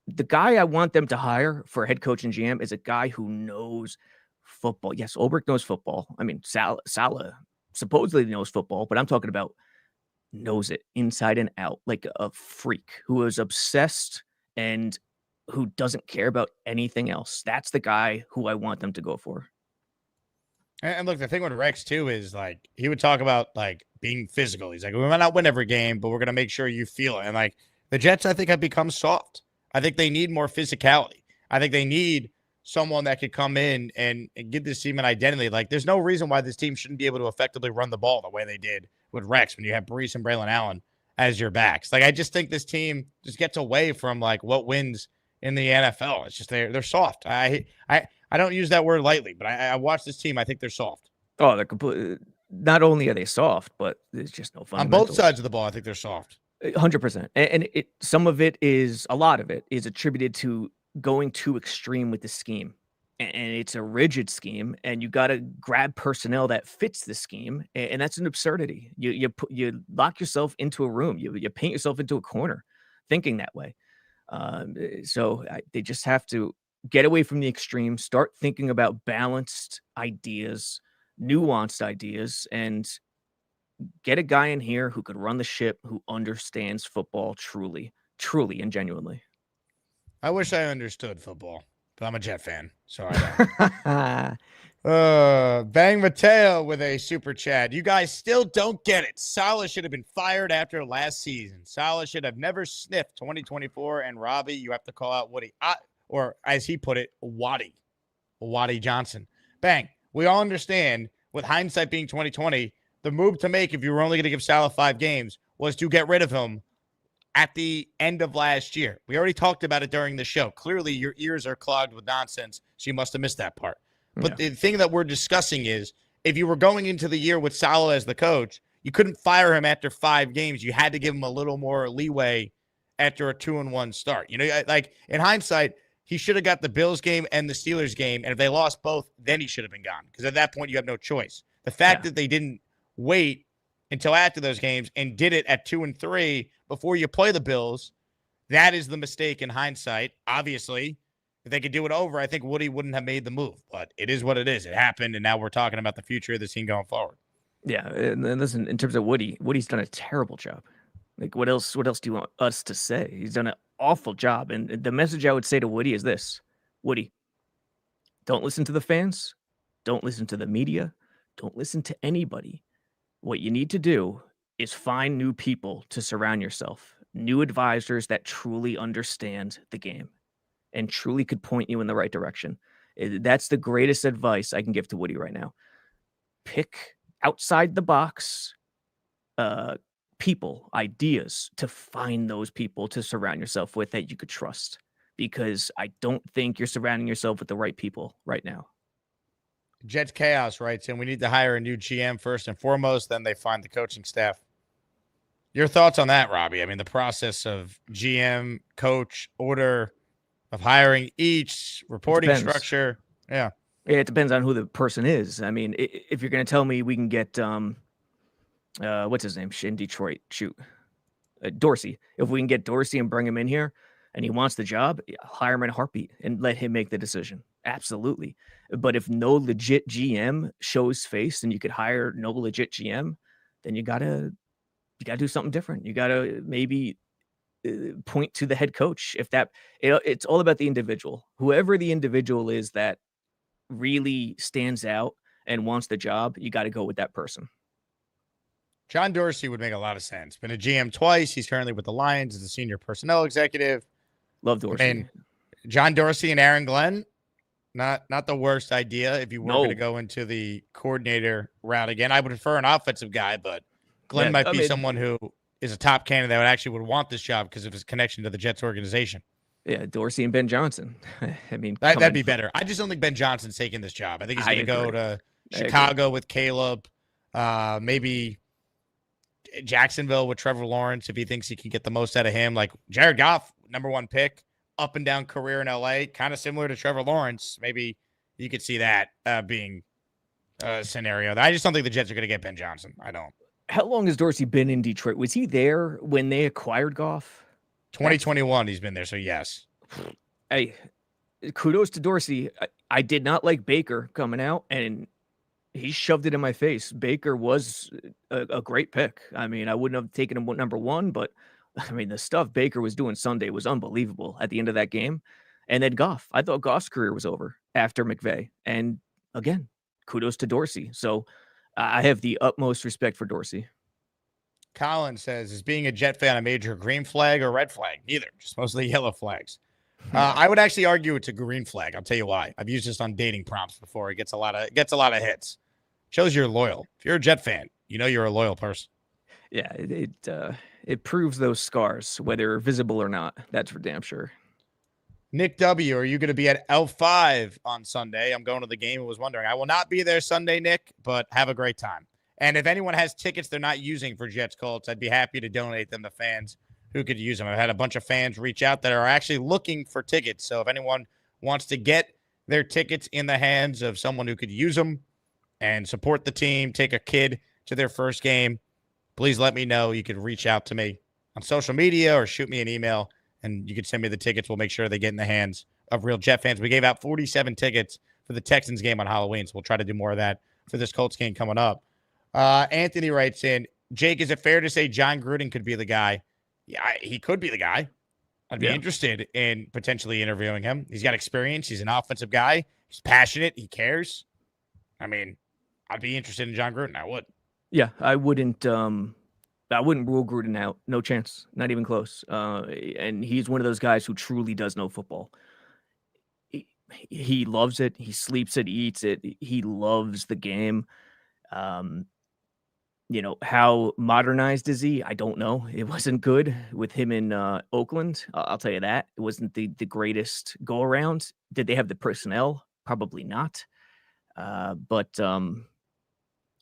the guy I want them to hire for head coach and GM is a guy who knows football. Yes, Ulbrich knows football. I mean, Salah supposedly knows football, but I'm talking about knows it inside and out, like a freak who is obsessed and who doesn't care about anything else. That's the guy who I want them to go for. And look, the thing with Rex too is, like, he would talk about, like, being physical. He's like, we might not win every game, but we're going to make sure you feel it. And, like, the Jets, I think, have become soft. I think they need more physicality. I think they need someone that could come in and give this team an identity. Like, there's no reason why this team shouldn't be able to effectively run the ball the way they did with Rex when you have Brees and Braylon Allen as your backs. Like, I just think this team just gets away from, like, what wins in the NFL. It's just they're soft. I don't use that word lightly, but I watch this team. I think they're soft. Oh, they're completely. Not only are they soft, but there's just no fun. On both sides of the ball, I think they're soft. 100%. And a lot of it is attributed to going too extreme with the scheme. And it's a rigid scheme, and you got to grab personnel that fits the scheme, and that's an absurdity. You lock yourself into a room. You paint yourself into a corner, thinking that way. So they just have to get away from the extremes, start thinking about balanced ideas, nuanced ideas, and get a guy in here who could run the ship, who understands football truly, truly and genuinely. I wish I understood football, but I'm a Jet fan, so I don't. Bang Mateo with a super chat. You guys still don't get it. Salah should have been fired after last season. Salah should have never sniffed 2024. And Robby, you have to call out Woody, or as he put it, Waddy Johnson. Bang. We all understand, with hindsight being 2020, the move to make if you were only going to give Salah 5 games was to get rid of him at the end of last year. We already talked about it during the show. Clearly, your ears are clogged with nonsense, so you must have missed that part. But the thing that we're discussing is, if you were going into the year with Salah as the coach, you couldn't fire him after 5 games. You had to give him a little more leeway after a 2-1 start. You know, like in hindsight, he should have got the Bills game and the Steelers game, and if they lost both, then he should have been gone. Because at that point, you have no choice. The fact that they didn't wait until after those games and did it at 2-3 before you play the Bills, that is the mistake in hindsight. Obviously, if they could do it over, I think Woody wouldn't have made the move. But it is what it is. It happened, and now we're talking about the future of the team going forward. Yeah, and listen, in terms of Woody's done a terrible job. Like, what else do you want us to say? He's done an awful job. And the message I would say to Woody is this: Woody, don't listen to the fans. Don't listen to the media. Don't listen to anybody. What you need to do is find new people to surround yourself, new advisors that truly understand the game and truly could point you in the right direction. That's the greatest advice I can give to Woody right now. Pick outside the box people, ideas, to find those people to surround yourself with that you could trust, because I don't think you're surrounding yourself with the right people right now. Jets Chaos writes in, we need to hire a new GM first and foremost, then they find the coaching staff. Your thoughts on that, Robby? I mean, the process of GM, coach, order of hiring each, reporting structure. Yeah. It depends on who the person is. I mean, if you're going to tell me we can get, what's his name in Detroit? Dorsey. If we can get Dorsey and bring him in here and he wants the job, hire him in a heartbeat and let him make the decision. Absolutely. But if no legit GM shows face and you could hire no legit GM, then you gotta do something different. You gotta maybe point to the head coach. If that, it's all about the individual. Whoever the individual is that really stands out and wants the job, you got to go with that person. John Dorsey would make a lot of sense. Been a GM twice. He's currently with the Lions as a senior personnel executive. Love Dorsey. And John Dorsey and Aaron Glenn, not the worst idea if you were going to go into the coordinator route again. I would prefer an offensive guy, but Glenn might be someone who is a top candidate that actually would want this job because of his connection to the Jets organization. Yeah, Dorsey and Ben Johnson. I mean, that'd be better. I just don't think Ben Johnson's taking this job. I think he's going to go to Chicago with Caleb, maybe Jacksonville with Trevor Lawrence if he thinks he can get the most out of him. Like Jared Goff, #1 pick, up and down career in LA, kind of similar to Trevor Lawrence. Maybe you could see that being a scenario. I just don't think the Jets are going to get Ben Johnson. I don't. How long has Dorsey been in Detroit? Was he there when they acquired Goff? 2021 he's been there, so yes. Hey, kudos to Dorsey. I did not like Baker coming out, and he shoved it in my face. Baker was a great pick. I mean, I wouldn't have taken him #1, but I mean, the stuff Baker was doing Sunday was unbelievable at the end of that game. And then Goff. I thought Goff's career was over after McVay. And again, kudos to Dorsey. So I have the utmost respect for Dorsey. Colin says, is being a Jet fan a major green flag or red flag? Neither, just mostly yellow flags. I would actually argue it's a green flag. I'll tell you why. I've used this on dating prompts before. It gets a lot of hits. Shows you're loyal. If you're a Jet fan, you know you're a loyal person. Yeah, it proves those scars, whether visible or not. That's for damn sure. Nick W., are you going to be at L5 on Sunday? I'm going to the game. I was wondering. I will not be there Sunday, Nick, but have a great time. And if anyone has tickets they're not using for Jets Colts, I'd be happy to donate them to fans who could use them. I've had a bunch of fans reach out that are actually looking for tickets. So if anyone wants to get their tickets in the hands of someone who could use them and support the team, take a kid to their first game, please let me know. You could reach out to me on social media or shoot me an email, and you can send me the tickets. We'll make sure they get in the hands of real Jet fans. We gave out 47 tickets for the Texans game on Halloween, so we'll try to do more of that for this Colts game coming up. Anthony writes in, Jake, is it fair to say John Gruden could be the guy? Yeah, he could be the guy. I'd be interested in potentially interviewing him. He's got experience. He's an offensive guy. He's passionate. He cares. I mean, I'd be interested in John Gruden. I would. Yeah, I wouldn't rule Gruden out. No chance. Not even close. And he's one of those guys who truly does know football. He loves it. He sleeps it, eats it. He loves the game. How modernized is he? I don't know. It wasn't good with him in Oakland. I'll tell you that. It wasn't the greatest go around. Did they have the personnel? Probably not. But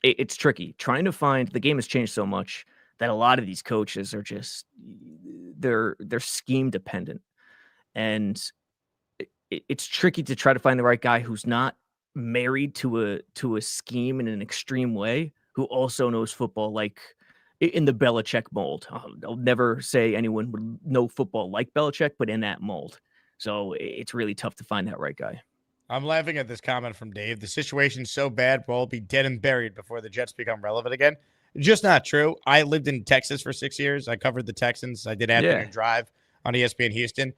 it's tricky. Trying to find, the game has changed so much that a lot of these coaches are just, they're scheme dependent. And it's tricky to try to find the right guy who's not married to a scheme in an extreme way, who also knows football like in the Belichick mold. I'll never say anyone would know football like Belichick, but in that mold. So it's really tough to find that right guy. I'm laughing at this comment from Dave. The situation's so bad, we'll all be dead and buried before the Jets become relevant again. Just not true. I lived in Texas for 6 years. I covered the Texans. I did afternoon drive on ESPN Houston.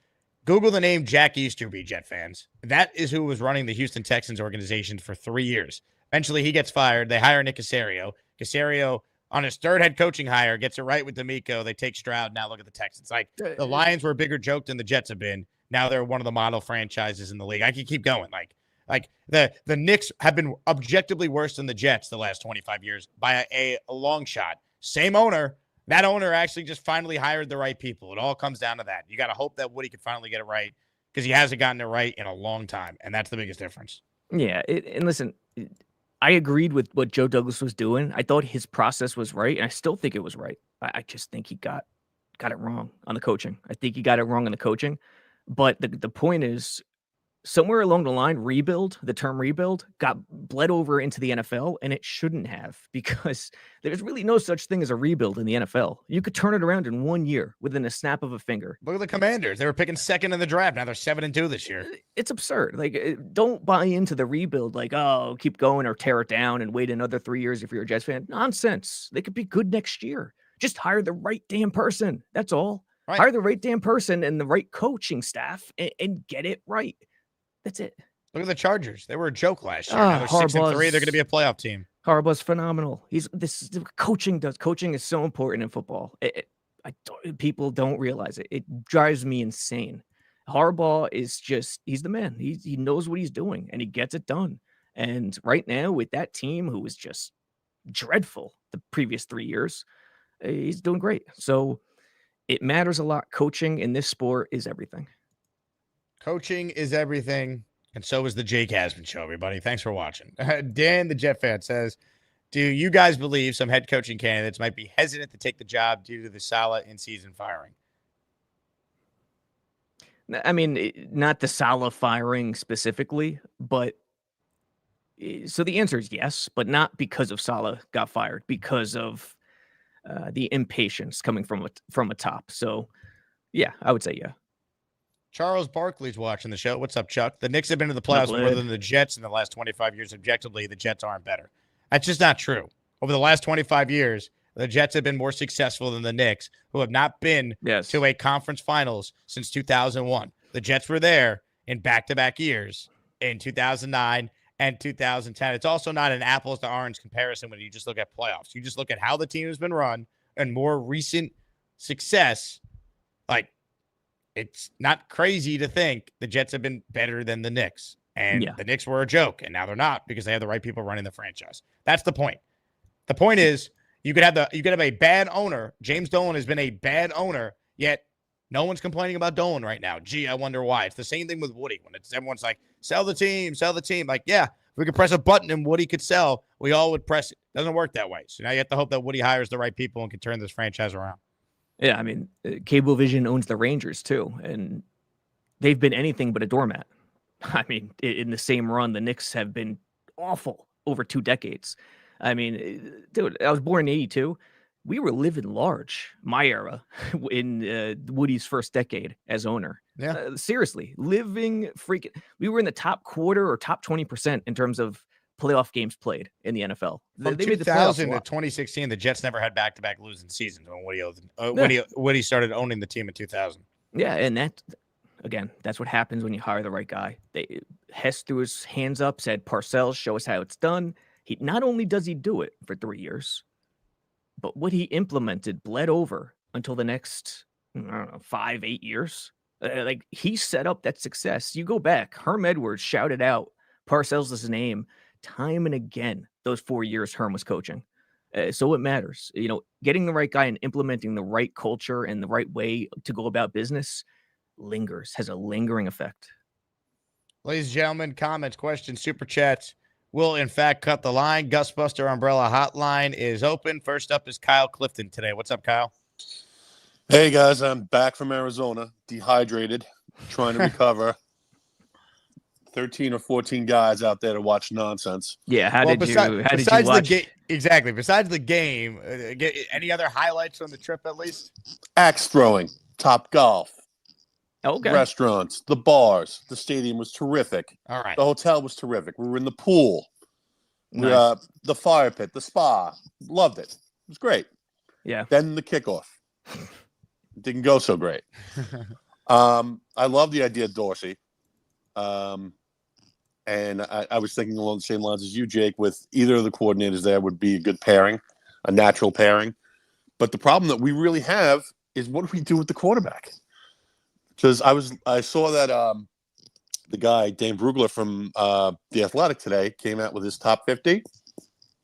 Google the name Jack Easterby, Jet fans. That is who was running the Houston Texans organization for 3 years. Eventually, he gets fired. They hire Nick Caserio. Caserio, on his third head coaching hire, gets it right with D'Amico. They take Stroud. Now look at the Texans. Like, the Lions were a bigger joke than the Jets have been. Now they're one of the model franchises in the league. I can keep going. Like the Knicks have been objectively worse than the Jets the last 25 years by a long shot. Same owner. That owner actually just finally hired the right people. It all comes down to that. You got to hope that Woody can finally get it right, because he hasn't gotten it right in a long time, and that's the biggest difference. Yeah, and listen, I agreed with what Joe Douglas was doing. I thought his process was right, and I still think it was right. I just think he got it wrong on the coaching. I think he got it wrong on the coaching. But the point is, somewhere along the line, the term rebuild got bled over into the NFL, and it shouldn't have, because there's really no such thing as a rebuild in the NFL. You could turn it around in 1 year within a snap of a finger. Look at the Commanders. They were picking second in the draft. Now they're 7-2 this year. It's absurd. Like, don't buy into the rebuild. Like, oh, keep going or tear it down and wait another 3 years if you're a Jets fan. Nonsense. They could be good next year. Just hire the right damn person. That's all. Right. Hire the right damn person and the right coaching staff and get it right. That's it. Look at the Chargers. They were a joke last year. Now they're 6-3. They're going to be a playoff team. Harbaugh's phenomenal. Coaching is so important in football. People don't realize it. It drives me insane. Harbaugh is he's the man. He knows what he's doing, and he gets it done. And right now, with that team who was just dreadful the previous 3 years, he's doing great. So it matters a lot. Coaching in this sport is everything. Coaching is everything, and so is the Jake Asman Show, everybody. Thanks for watching. Dan, the Jet fan, says, do you guys believe some head coaching candidates might be hesitant to take the job due to the Saleh in-season firing? I mean, not the Saleh firing specifically, but so the answer is yes, but not because of Saleh got fired, because of the impatience coming from a top. So, yeah, I would say yeah. Charles Barkley's watching the show. What's up, Chuck? The Knicks have been to the playoffs more than the Jets in the last 25 years. Objectively, the Jets aren't better. That's just not true. Over the last 25 years, the Jets have been more successful than the Knicks, who have not been to a conference finals since 2001. The Jets were there in back-to-back years in 2009 and 2010. It's also not an apples to orange comparison when you just look at playoffs. You just look at how the team has been run and more recent success. Like, it's not crazy to think the Jets have been better than the Knicks. And the Knicks were a joke, and now they're not, because they have the right people running the franchise. That's the point. The point is, you could have a bad owner. James Dolan has been a bad owner, yet no one's complaining about Dolan right now. Gee, I wonder why. It's the same thing with Woody. When everyone's like, sell the team. Like, yeah, if we could press a button and Woody could sell, we all would press it. Doesn't work that way. So now you have to hope that Woody hires the right people and can turn this franchise around. Yeah, I mean, Cablevision owns the Rangers too, and they've been anything but a doormat. I mean, in the same run, the Knicks have been awful over 2 decades. I mean, dude, I was born in 82. we were living large, my era, in Woody's first decade as owner. Yeah. Seriously, living freaking. We were in the top quarter or top 20% in terms of playoff games played in the NFL. From They made the playoffs 2000 a to lot. 2016, the Jets never had back-to-back losing seasons when Yeah. Woody started owning the team in 2000. Yeah, and that, again, that's what happens when you hire the right guy. Hess threw his hands up, said, Parcells, show us how it's done. He not only does he do it for 3 years, but what he implemented bled over until the next, I don't know, 5-8 years. Like, he set up that success. You go back, Herm Edwards shouted out Parcells' name time and again those 4 years Herm was coaching. So it matters. You know, getting the right guy and implementing the right culture and the right way to go about business lingers, has a lingering effect. Ladies and gentlemen, comments, questions, super chats will in fact cut the line. Gusbuster Umbrella Hotline is open. First up is Kyle Clifton today. What's up, Kyle? Hey guys, I'm back from Arizona, dehydrated, trying to recover. 13 or 14 guys out there to watch nonsense. Yeah, how did you watch? Exactly. Besides the game, any other highlights from the trip at least? Axe throwing, Top Golf, Okay. restaurants, the bars. The stadium was terrific. All right. The hotel was terrific. We were in the pool, Nice. the fire pit, the spa. Loved it. It was great. Yeah. Then the kickoff. Didn't go so great. I love the idea of Dorsey. And I was thinking along the same lines as you, Jake, with either of the coordinators there would be a good pairing, a natural pairing. But the problem that we really have is what do we do with the quarterback? Because I saw that the guy, Dane Brugler from The Athletic today, came out with his top 50.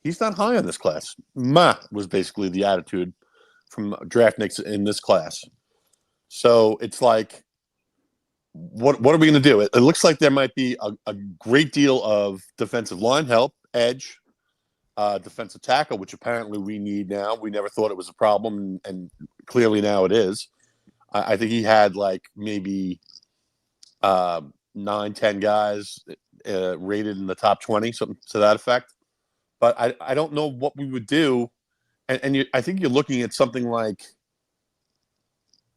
He's not high on this class. Was basically the attitude from draft nicks in this class. So it's like, what are we going to do? It looks like there might be a great deal of defensive line help, edge, defensive tackle, which apparently we need now. We never thought it was a problem, and clearly now it is. I think he had like maybe 9-10 guys rated in the top 20, something to that effect. But I don't know what we would do. And I think you're looking at something like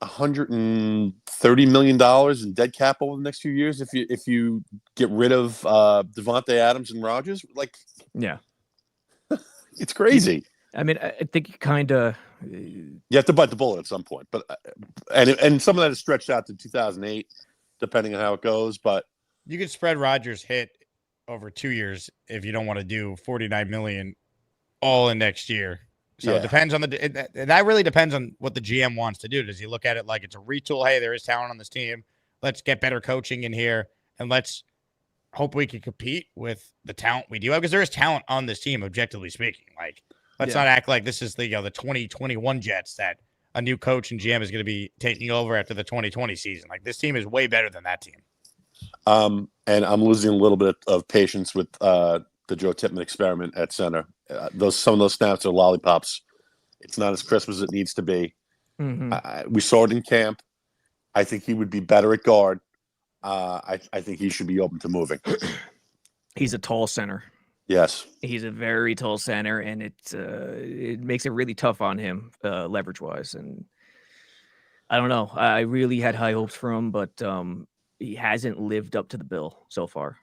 $130 million in dead cap over the next few years if you get rid of Devontae Adams and Rodgers. Like, Yeah. it's crazy. I mean, I think you kind of. You have to bite the bullet at some point, but and some of that is stretched out to 2008, depending on how it goes. But you could spread Rodgers' hit over 2 years if you don't want to do $49 million all in next year. So Yeah. It depends on that really depends on what the GM wants to do. Does he look at it like it's a retool? Hey, there is talent on this team. Let's get better coaching in here, and let's hope we can compete with the talent we do have, because there is talent on this team, objectively speaking. Like, let's not act like this is the 2021 Jets that a new coach and GM is going to be taking over after the 2020 season. Like, this team is way better than that team. And I'm losing a little bit of patience with the Joe Tippmann experiment at center. Some of those snaps are lollipops. It's not as crisp as it needs to be. Mm-hmm. We saw it in camp. I think he would be better at guard. I think he should be open to moving. He's a tall center. Yes. He's a very tall center, and it makes it really tough on him leverage wise. And I don't know. I really had high hopes for him, but he hasn't lived up to the bill so far.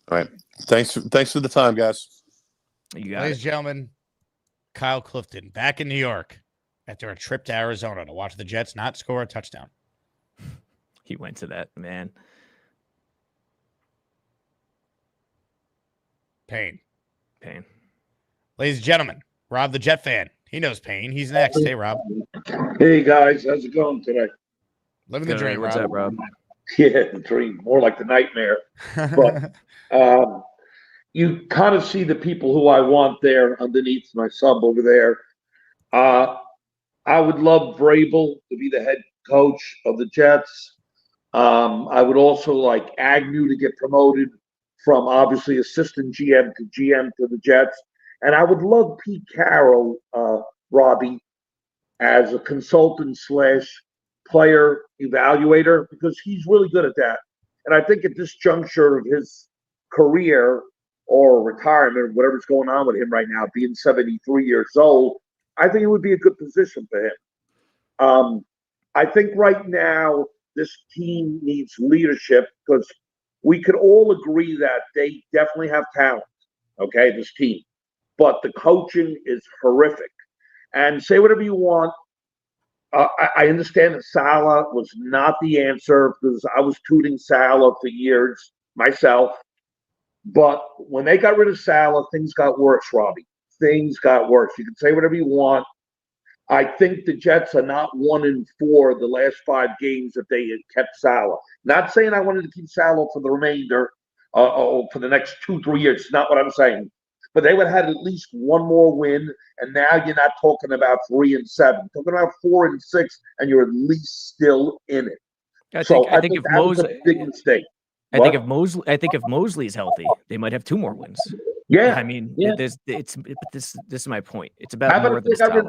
All right. Thanks for the time, guys. You got Ladies and it. gentlemen, Kyle Clifton back in New York after a trip to Arizona to watch the Jets not score a touchdown. He went to that, man. Pain. Ladies and gentlemen, Rob the Jet fan. He knows pain. He's next. Hey, Rob. Hey, guys. How's it going today? Living the dream, What's Rob. up, Rob? Yeah, the dream. More like the nightmare. But you kind of see the people who I want there underneath my sub over there. I would love Vrabel to be the head coach of the Jets. I would also like Agnew to get promoted from obviously assistant GM to the Jets. And I would love Pete Carroll, Robby, as a consultant / player evaluator, because he's really good at that. And I think at this juncture of his career or retirement, whatever's going on with him right now, being 73 years old, I think it would be a good position for him. I think right now this team needs leadership because we could all agree that they definitely have talent. Okay, this team, but the coaching is horrific. And say whatever you want. I understand that Salah was not the answer because I was tooting Salah for years myself. But when they got rid of Salah, things got worse, Robby. Things got worse. You can say whatever you want. I think the Jets are not 1-4 the last 5 games if they had kept Salah. Not saying I wanted to keep Salah for the remainder or for the next 2-3 years. It's not what I'm saying. But they would have had at least one more win, and now you're not talking about 3-7. Talking about 4-6, and you're at least still in it. I think if that was a big mistake. I think if Mosley's healthy, they might have 2 more wins. Yeah, I mean, yeah. this is my point. It's about more than Salah.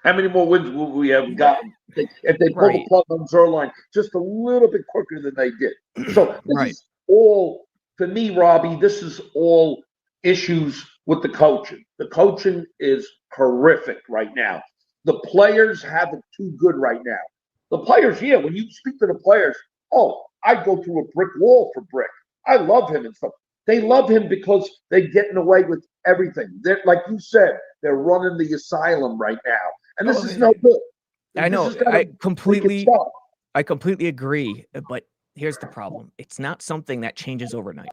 How many more wins will we have gotten if they pull the plug on Zerline just a little bit quicker than they did? So this is all, for me, Robby, this is all issues with the coaching. The coaching is horrific right now. The players have it too good right now. The players, when you speak to the players, I'd go through a brick wall for Brick. I love him and stuff. They love him because they're getting away with everything. They're, like you said, they're running the asylum right now. And this is no good. I know. I completely agree. But here's the problem. It's not something that changes overnight.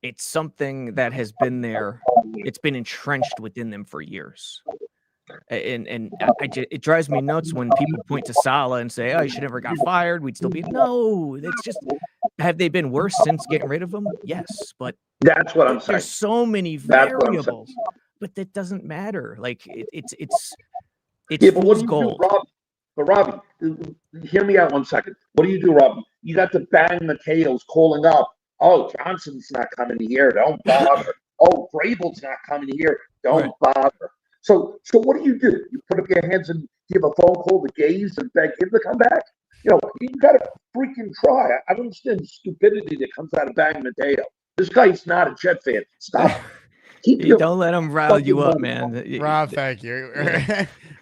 It's something that has been there. It's been entrenched within them for years. And it drives me nuts when people point to Salah and say, "Oh, you should never got fired. We'd still be." No, it's just, have they been worse since getting rid of him? Yes, but that's what I'm saying. There's so many variables, but that doesn't matter. Like it's fool's gold. Robby, hear me out 1 second. What do you do, Robby? You got the bang Matteos calling up. Oh, Johnson's not coming here. Don't bother. Oh, Vrabel's not coming here. Don't bother. So what do? You put up your hands and give a phone call to Gaze and beg him to come back? You got to freaking try. I don't understand the stupidity that comes out of Bang Mateo. This guy's not a Jet fan. Stop. Don't let him rile you up, man. Rob, thank you.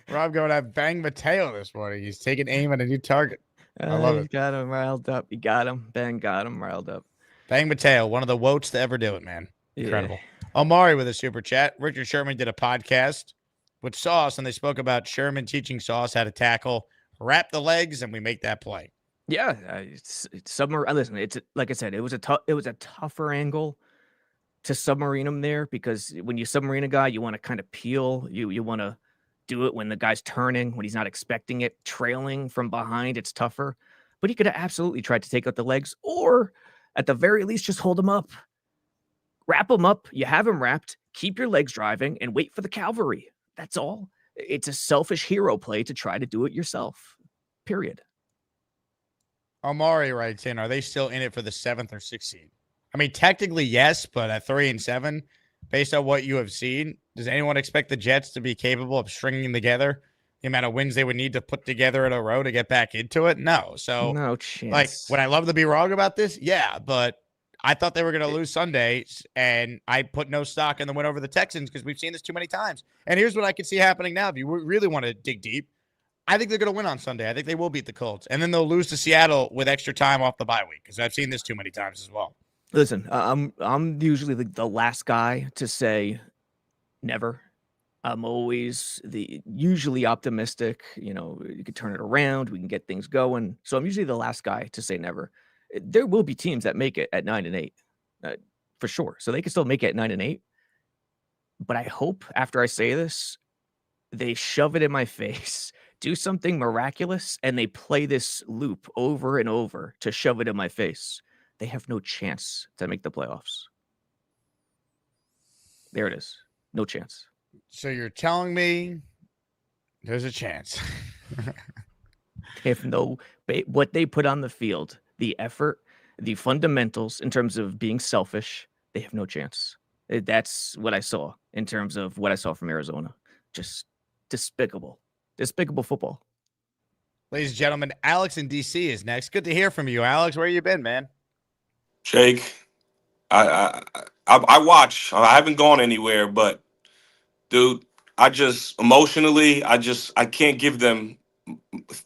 Rob going to have Bang Mateo this morning. He's taking aim at a new target. I love it. Got him riled up. You got him. Bang got him riled up. Bang Mateo, one of the woats to ever do it, man. Incredible. Yeah. Omari with a super chat. Richard Sherman did a podcast with Sauce, and they spoke about Sherman teaching Sauce how to tackle, wrap the legs, and we make that play. Yeah, it's submarine. Listen, it's like I said, it was a tougher angle to submarine him there, because when you submarine a guy, you want to kind of peel. You want to do it when the guy's turning, when he's not expecting it, trailing from behind. It's tougher, but he could have absolutely tried to take out the legs, or at the very least, just hold him up. Wrap him up. You have him wrapped. Keep your legs driving and wait for the cavalry. That's all. It's a selfish hero play to try to do it yourself. Period. Omari writes in, are they still in it for the 7th or 6th seed? I mean, technically, yes, but at 3-7, based on what you have seen, does anyone expect the Jets to be capable of stringing together the amount of wins they would need to put together in a row to get back into it? No. So, no chance. Like, would I love to be wrong about this? Yeah, but I thought they were going to lose Sunday, and I put no stock in the win over the Texans because we've seen this too many times. And here's what I can see happening now. If you really want to dig deep, I think they're going to win on Sunday. I think they will beat the Colts. And then they'll lose to Seattle with extra time off the bye week, because I've seen this too many times as well. Listen, I'm usually the last guy to say never. I'm always usually optimistic. You could turn it around. We can get things going. So I'm usually the last guy to say never. There will be teams that make it at 9-8, for sure. So they can still make it at 9-8. But I hope after I say this, they shove it in my face, do something miraculous, and they play this loop over and over to shove it in my face. They have no chance to make the playoffs. There it is. No chance. So you're telling me there's a chance. If what they put on the field, the effort, the fundamentals in terms of being selfish, they have no chance. That's what I saw in terms of what I saw from Arizona. Just despicable football. Ladies and gentlemen, Alex in DC is next. Good to hear from you, Alex. Where you been, man? Jake, I watch. I haven't gone anywhere, but dude, I just emotionally, I can't give them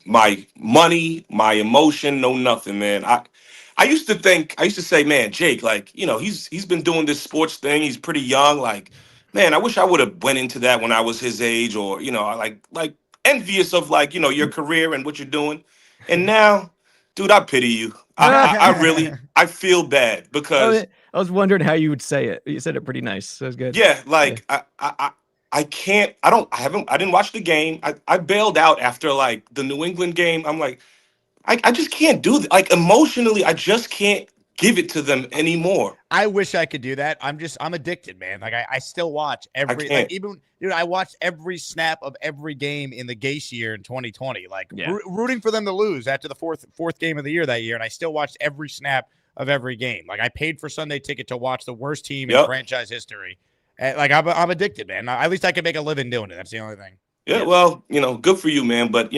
my money, my emotion, no nothing, man. I used to say, man, Jake, like, he's been doing this sports thing. He's pretty young. Like, man, I wish I would have went into that when I was his age, or, like envious of, like, your career and what you're doing. And now, dude, I pity you. I really, I feel bad because I was wondering how you would say it. You said it pretty nice. That was good. yeah, Yeah. like I can't. I didn't watch the game. I bailed out after like the New England game. I'm like, I just can't do that. Like emotionally, I just can't give it to them anymore. I wish I could do that. I'm addicted, man. Like I still watch I every, can't. like even, dude, I watched every snap of every game in the Gase year in 2020, like rooting for them to lose after the fourth game of the year that year. And I still watched every snap of every game. Like I paid for Sunday ticket to watch the worst team in franchise history. And like I'm addicted, man. At least I can make a living doing it. That's the only thing. Yeah, well, good for you, man. But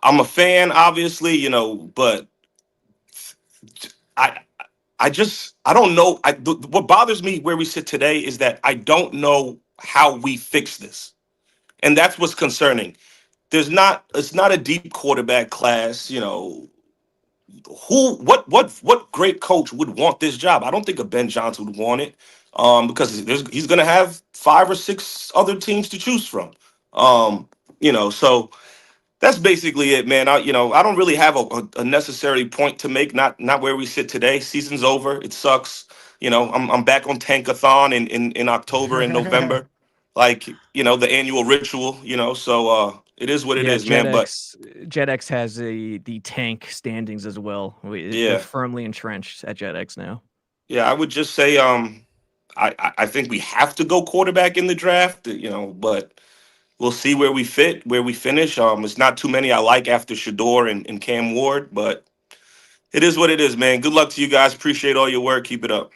I'm a fan, obviously, but I I don't know. What bothers me where we sit today is that I don't know how we fix this, and that's what's concerning. It's not a deep quarterback class. What great coach would want this job? I don't think a Ben Johnson would want it, because he's going to have 5 or 6 other teams to choose from. So that's basically it, man. I don't really have a necessary point to make. Not where we sit today. Season's over. It sucks. I'm back on Tankathon in October and November, like the annual ritual. So it is what it is, man. But JetX has the tank standings as well. They're firmly entrenched at JetX now. Yeah, I would just say I think we have to go quarterback in the draft. But we'll see where we fit, where we finish. It's not too many I like after Shador and Cam Ward, but it is what it is, man. Good luck to you guys. Appreciate all your work. Keep it up.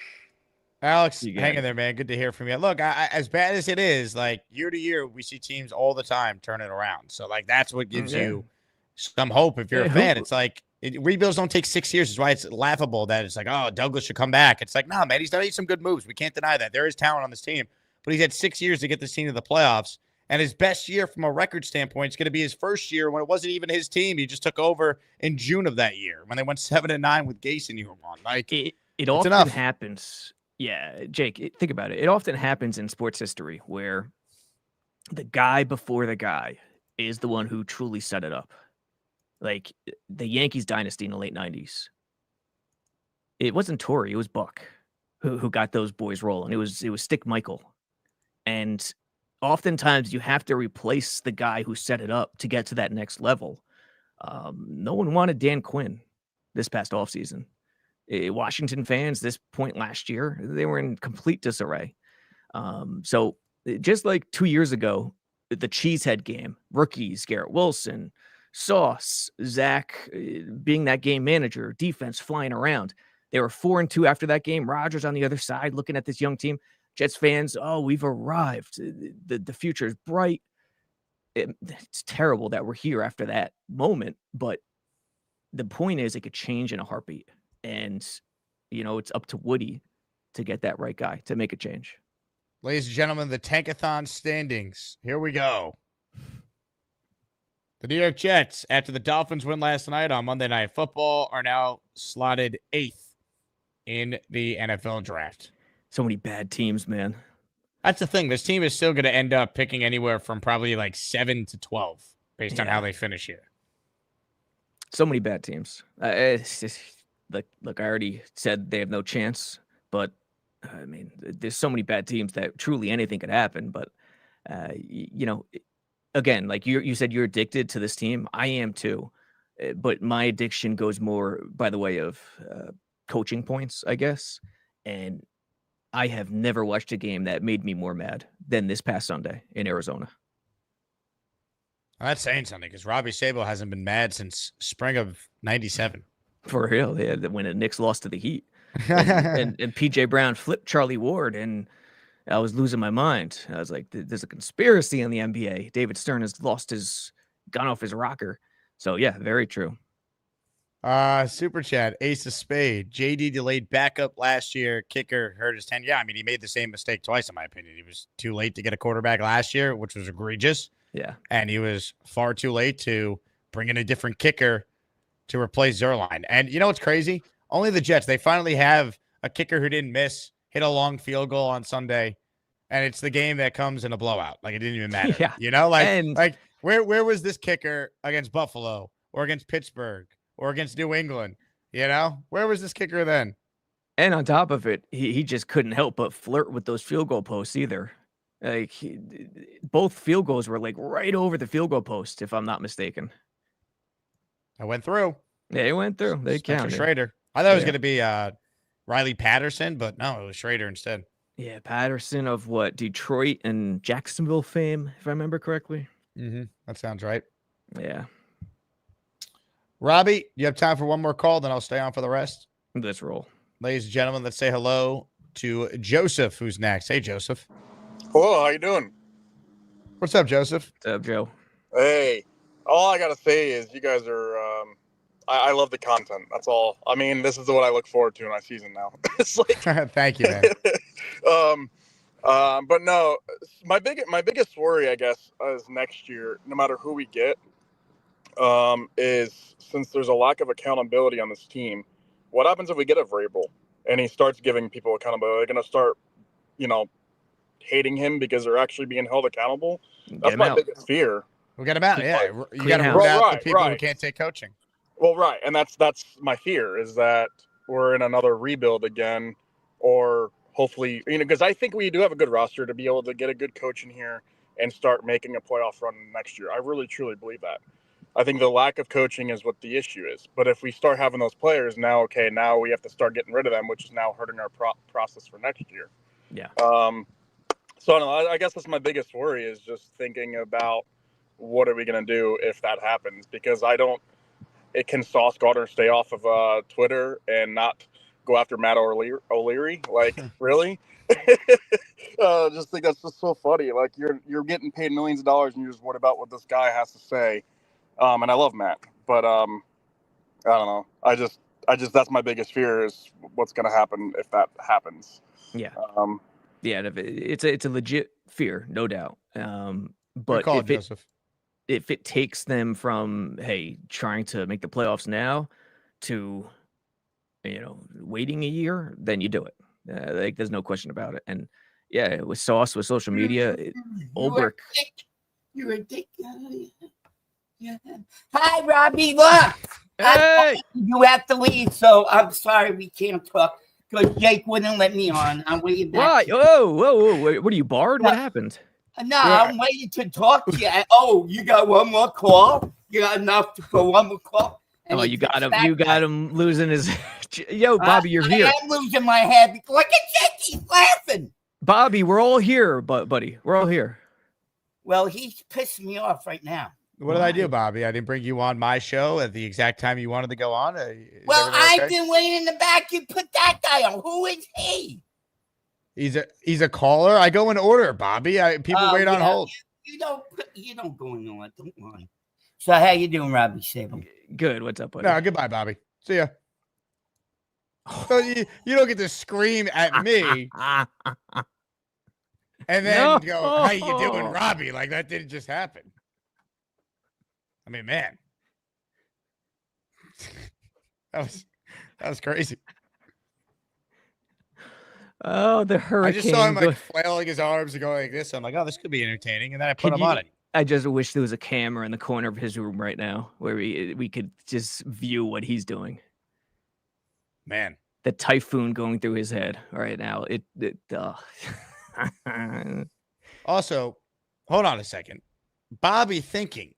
Alex, hang in there, man. Good to hear from you. Look, as bad as it is, like year to year, we see teams all the time turn it around. So, like, that's what gives you some hope if you're a fan. It's like rebuilds don't take 6 years. Is why it's laughable that it's like, oh, Douglas should come back. It's like, nah, man, he's done some good moves. We can't deny that. There is talent on this team, but he's had 6 years to get this team to the playoffs. And his best year from a record standpoint is going to be his first year when it wasn't even his team. He just took over in June of that year when they went 7-9 with Gase in year one. Like it often happens. Yeah, Jake, think about it. It often happens in sports history where the guy before the guy is the one who truly set it up. Like the Yankees dynasty in the late 90s. It wasn't Torrey, it was Buck who got those boys rolling. It was Stick Michael. And oftentimes you have to replace the guy who set it up to get to that next level. No one wanted Dan Quinn this past offseason. Washington fans, this point last year, they were in complete disarray. So just like 2 years ago, the Cheesehead game, rookies, Garrett Wilson, Sauce, Zach being that game manager, defense flying around. They were 4-2 after that game. Rodgers on the other side looking at this young team. Jets fans, oh, we've arrived. The future is bright. It's terrible that we're here after that moment, but the point is it could change in a heartbeat. And, it's up to Woody to get that right guy to make a change. Ladies and gentlemen, the Tankathon standings. Here we go. The New York Jets, after the Dolphins win last night on Monday Night Football, are now slotted 8th in the NFL draft. So many bad teams, man. That's the thing. This team is still going to end up picking anywhere from probably like 7 to 12 based on how they finish here. So many bad teams. It's just, look, I already said they have no chance, but I mean, there's so many bad teams that truly anything could happen. But, again, like you said, you're addicted to this team. I am too. But my addiction goes more by the way of coaching points, I guess. And I have never watched a game that made me more mad than this past Sunday in Arizona. Well, that's saying something because Robby Sabo hasn't been mad since spring of '97. For real, when the Knicks lost to the Heat, and PJ Brown flipped Charlie Ward, and I was losing my mind. I was like, "There's a conspiracy in the NBA." David Stern has lost his gun off his rocker. So yeah, very true. Super chat, Ace of Spade. JD delayed backup last year. Kicker hurt his 10. Yeah, I mean, he made the same mistake twice, in my opinion. He was too late to get a quarterback last year, which was egregious. Yeah. And he was far too late to bring in a different kicker to replace Zerline. And you know what's crazy? Only the Jets, they finally have a kicker who didn't miss, hit a long field goal on Sunday, and it's the game that comes in a blowout. Like, it didn't even matter. Yeah. You know, like where was this kicker against Buffalo or against Pittsburgh or against New England? You know, where was this kicker then? And on top of it, he just couldn't help but flirt with those field goal posts either. Like, both field goals were like right over the field goal post, if I'm not mistaken. I went through. Yeah, it went through. They Spencer counted. Schrader. I thought it was going to be Riley Patterson, but no, it was Schrader instead. Yeah, Patterson of what, Detroit and Jacksonville fame, if I remember correctly. That sounds right. Yeah. Robby, you have time for one more call, then I'll stay on for the rest. Let's roll. Ladies and gentlemen, let's say hello to Joseph, who's next. Hey, Joseph. Hello, how you doing? What's up, Joseph? What's up, Joe? Hey, all I gotta say is you guys are. I love the content. That's all. I mean, this is what I look forward to in my season now. It's like, thank you, man. But no, my biggest worry, I guess, is next year. No matter who we get, is since there's a lack of accountability on this team. What happens if we get a Vrabel and he starts giving people accountability? They're gonna start, hating him because they're actually being held accountable. That's my biggest fear. We'll get him out. Yeah, you got to house. root out Right, the people who right. can't take coaching. Well, right, and that's my fear is that we're in another rebuild again, or hopefully, because I think we do have a good roster to be able to get a good coach in here and start making a playoff run next year. I really, truly believe that. I think the lack of coaching is what the issue is. But if we start having those players now we have to start getting rid of them, which is now hurting our process for next year. Yeah. So I don't know. I guess that's my biggest worry is just thinking about what are we going to do if that happens? Because can Sauce Gardner stay off of Twitter and not go after Matt O'Leary? Like, really? Just think that's just so funny. Like, you're getting paid millions of dollars and you're just worried about what this guy has to say. And I love Matt, but I don't know. I just that's my biggest fear is what's going to happen if that happens. Yeah. Yeah, it's a legit fear, no doubt. But if it takes them from trying to make the playoffs now to waiting a year, then you do it. Like, there's no question about it. And yeah, with Sauce, with social media, Ulbrich. You're a dick. Yeah. Hi, Robby. Look, hey! You have to leave, so I'm sorry we can't talk. Because Jake wouldn't let me on. I'm waiting back. Why? Whoa. What are you, barred? What happened? No, I'm waiting to talk to you. Oh, you got one more call? You got enough for one more call? And you got him. You got him losing his. Yo, Bobby, you're here. I am losing my head. Look at Jake. He's laughing. Bobby, we're all here, buddy. We're all here. Well, he's pissing me off right now. What did I do, Bobby? I didn't bring you on my show at the exact time you wanted to go on. Well, I've been waiting in the back. You put that guy on. Who is he? He's a caller. I go in order, Bobby. People wait on hold. You don't go in order. Don't worry. So how you doing, Robby Sabo? Good. What's up, buddy? No, goodbye, Bobby. See ya. So you don't get to scream at me and then go, "How you doing, Robby?" Like that didn't just happen. I mean, man, that was crazy. Oh, the hurricane! I just saw him like flailing his arms and going like this. I'm like, oh, this could be entertaining, and then I put him on it. I just wish there was a camera in the corner of his room right now where we could just view what he's doing. Man, the typhoon going through his head right now. Also, hold on a second. Bobby thinking